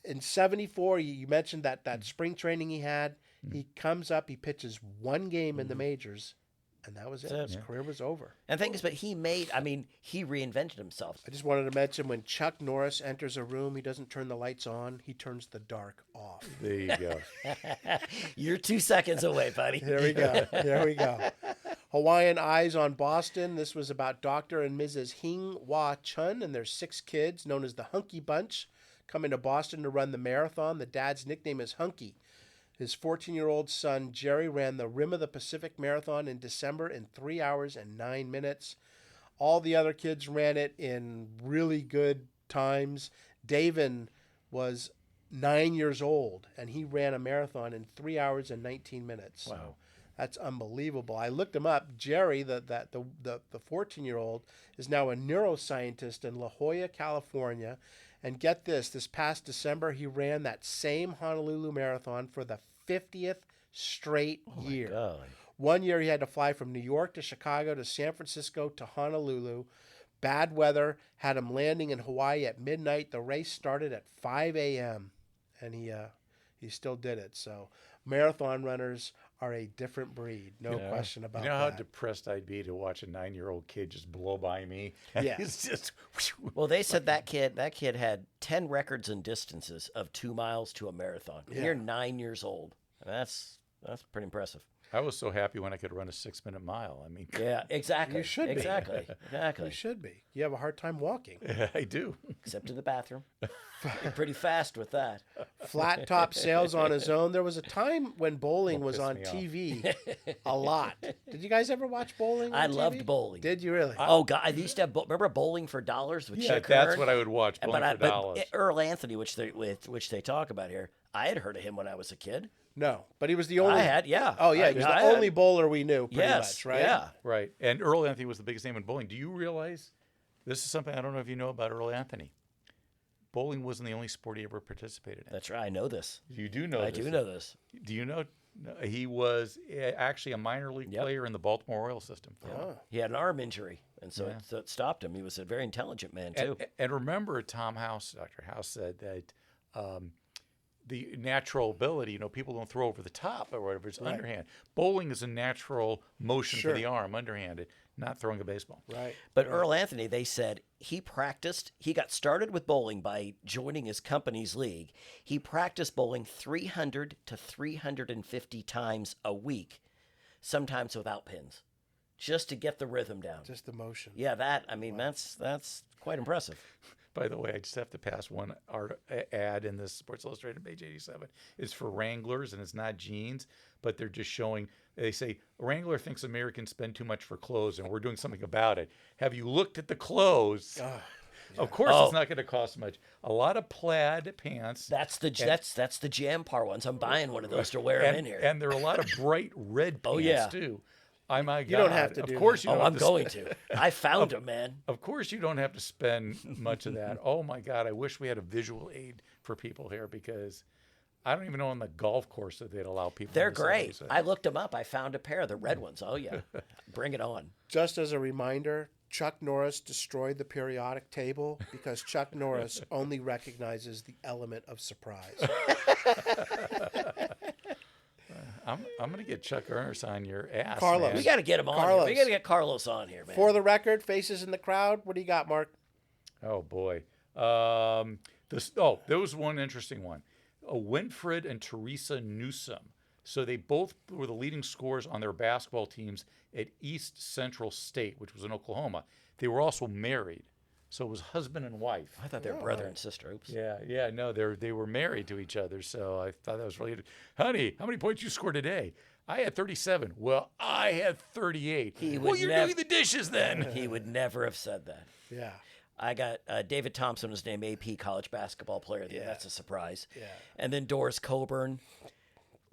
In '74, you mentioned that spring training he had. He comes up, he pitches one game in the majors, and that was it. That's His it. career was over. And the thing is, but he reinvented himself. I just wanted to mention when Chuck Norris enters a room, he doesn't turn the lights on, he turns the dark off. There you go. You're 2 seconds away, buddy. There we go. There we go. Hawaiian Eyes on Boston. This was about Dr. and Mrs. Hing Wah Chun and their 6 kids, known as the Hunky Bunch, coming to Boston to run the marathon. The dad's nickname is Hunky. His 14-year-old son, Jerry, ran the Rim of the Pacific Marathon in December in 3 hours and 9 minutes. All the other kids ran it in really good times. Davin was 9 years old, and he ran a marathon in 3 hours and 19 minutes. Wow. So that's unbelievable. I looked him up. Jerry, the 14-year-old, is now a neuroscientist in La Jolla, California. And get this past December, he ran that same Honolulu Marathon for the 50th straight year. God. One year he had to fly from New York to Chicago to San Francisco to Honolulu. Bad weather had him landing in Hawaii at midnight. The race started at 5 a.m. and he still did it. So marathon runners are a different breed, no question about You know how that. depressed I'd be to watch a 9-year-old kid just blow by me? Yeah. It's just. Well, they said that kid had 10 records and distances of 2 miles to a marathon. And Yeah. You're 9 years old. That's pretty impressive. I was so happy when I could run a 6-minute mile. I mean, Yeah, exactly. You should be. Exactly. You Exactly. should be. You have a hard time walking. I do. Except to the bathroom. You're pretty fast with that. Flat top sails on his own. There was a time when bowling Don't was piss on me off. TV a lot. Did you guys ever watch bowling? I on TV? loved bowling. Did you really? Oh God, I used to have. Remember Bowling for Dollars with Yeah, Chick that's Hearn? what I would watch. Bowling for dollars. But Earl Anthony, which they talk about here, I had heard of him when I was a kid. No, but he was the only. Yeah. Oh yeah, he was the I had- only bowler we knew, pretty Yes, much, right? yeah. Right. And Earl Anthony was the biggest name in bowling. Do you realize this is something I don't know if you know about Earl Anthony? Bowling wasn't the only sport he ever participated in. That's right. I know this. You do know I this. do know this. Do you know he was actually a minor league Yep. player in the Baltimore Royal system? Oh. He had an arm injury, and so Yeah. it stopped him. He was a very intelligent man too. And remember, Dr. House said that the natural ability, people don't throw over the top or whatever, it's Right. underhand. Bowling is a natural motion Sure. for the arm, underhanded, not throwing a baseball. Right. But Earl Anthony, they said he got started with bowling by joining his company's league. He practiced bowling 300 to 350 times a week, sometimes without pins, just to get the rhythm down. Just the motion. Yeah, that's quite impressive. By the way, I just have to pass one ad in this Sports Illustrated page 87. It's for Wranglers, and it's not jeans, but they're just showing, they say, Wrangler thinks Americans spend too much for clothes, and we're doing something about it. Have you looked at the clothes? Of course, it's not going to cost much. A lot of plaid pants. That's the Jam Par ones. I'm buying one of those to wear them in here. And there are a lot of bright red pants, yeah. too. My God. You don't have to do Of course that. you don't I'm have to going to. I found them, man. Of course you don't have to spend much of that. Oh, my God. I wish we had a visual aid for people here because I don't even know on the golf course that they'd allow people. They're in the great. 70s. I looked them up. I found a pair, the red ones. Oh yeah, bring it on. Just as a reminder, Chuck Norris destroyed the periodic table because Chuck Norris only recognizes the element of surprise. I'm going to get Chuck Ernst on your ass. Carlos. man. We got to get him on. Here. Carlos. We got to get Carlos on here, man. For the record, faces in the crowd. What do you got, Mark? Oh, boy. There was one interesting one. Winfred and Teresa Newsom. So they both were the leading scorers on their basketball teams at East Central State, which was in Oklahoma. They were also married. So it was husband and wife. I thought they were brother and sister. Oops. Yeah, no, they were married to each other. So I thought that was really, honey, how many points you scored today? I had 37. Well, I had 38. Well, you're doing the dishes then. He would never have said that. Yeah. I got David Thompson was named AP college basketball player of the year. That's a surprise. Yeah. And then Doris Coburn.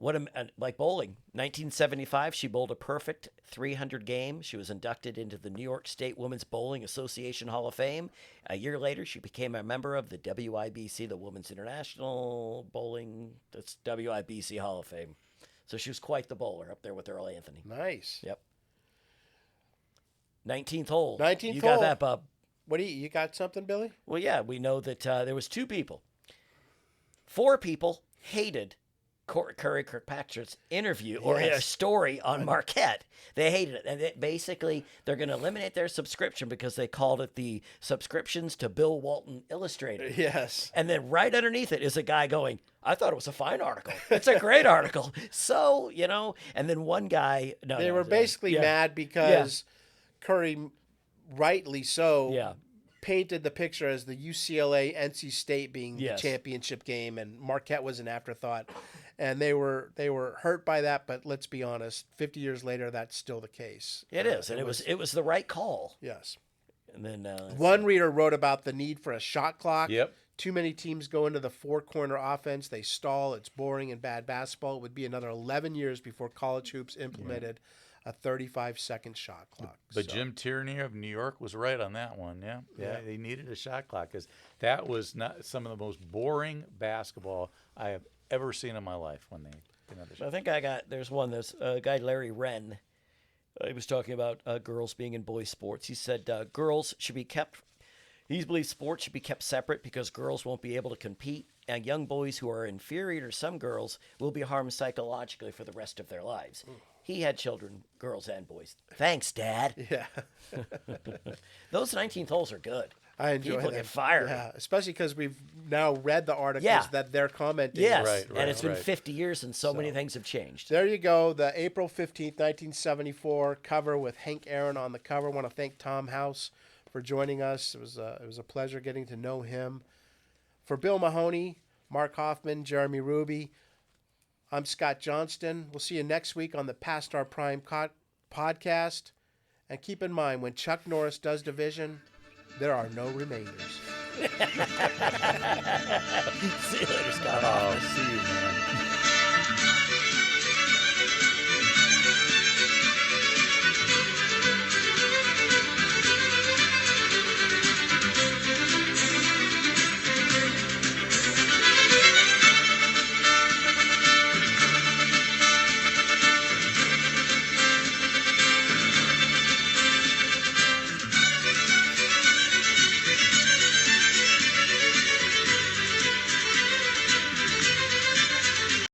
Like bowling. 1975, she bowled a perfect 300 game. She was inducted into the New York State Women's Bowling Association Hall of Fame. A year later, she became a member of the WIBC, the Women's International Bowling, that's WIBC Hall of Fame. So she was quite the bowler up there with Earl Anthony. Nice. Yep. 19th hole. 19th you hole. got that, Bob? What do you got something, Billy? Well, yeah, we know that there was 2 people. 4 people hated Curry Kirkpatrick's interview or a story on Marquette. They hated it. And basically, they're going to eliminate their subscription because they called it the subscriptions to Bill Walton Illustrated. Yes. And then right underneath it is a guy going, I thought it was a fine article. It's a great article. So, and then one guy. They were basically mad because Curry, rightly so, painted the picture as the UCLA NC State being the championship game, and Marquette was an afterthought. And they were hurt by that, but let's be honest, 50 years later, that's still the case. It is, and it was the right call. Yes. And then one reader wrote about the need for a shot clock. Yep. Too many teams go into the 4-corner offense. They stall. It's boring and bad basketball. It would be another 11 years before college hoops implemented a 35-second shot clock. But Jim Tierney of New York was right on that one. Yeah. They needed a shot clock because that was not some of the most boring basketball I have ever seen in my life when they. I think there's one. There's a guy, Larry Wren. He was talking about girls being in boys' sports. He said girls should be kept. He believes sports should be kept separate because girls won't be able to compete, and young boys who are inferior to some girls will be harmed psychologically for the rest of their lives. He had children, girls and boys. Thanks, Dad. Yeah. Those 19th holes are good. I enjoy People them. get fired. Yeah, especially because we've now read the articles that they're commenting. Yes, Right, and it's been 50 years and so many things have changed. There you go, the April 15th, 1974 cover with Hank Aaron on the cover. I want to thank Tom House for joining us. It was a pleasure getting to know him. For Bill Mahoney, Mark Hoffman, Jeremy Ruby, I'm Scott Johnston. We'll see you next week on the Past Our Prime podcast. And keep in mind, when Chuck Norris does division, there are no remainders. See you later, Scott. Oh, see you, man.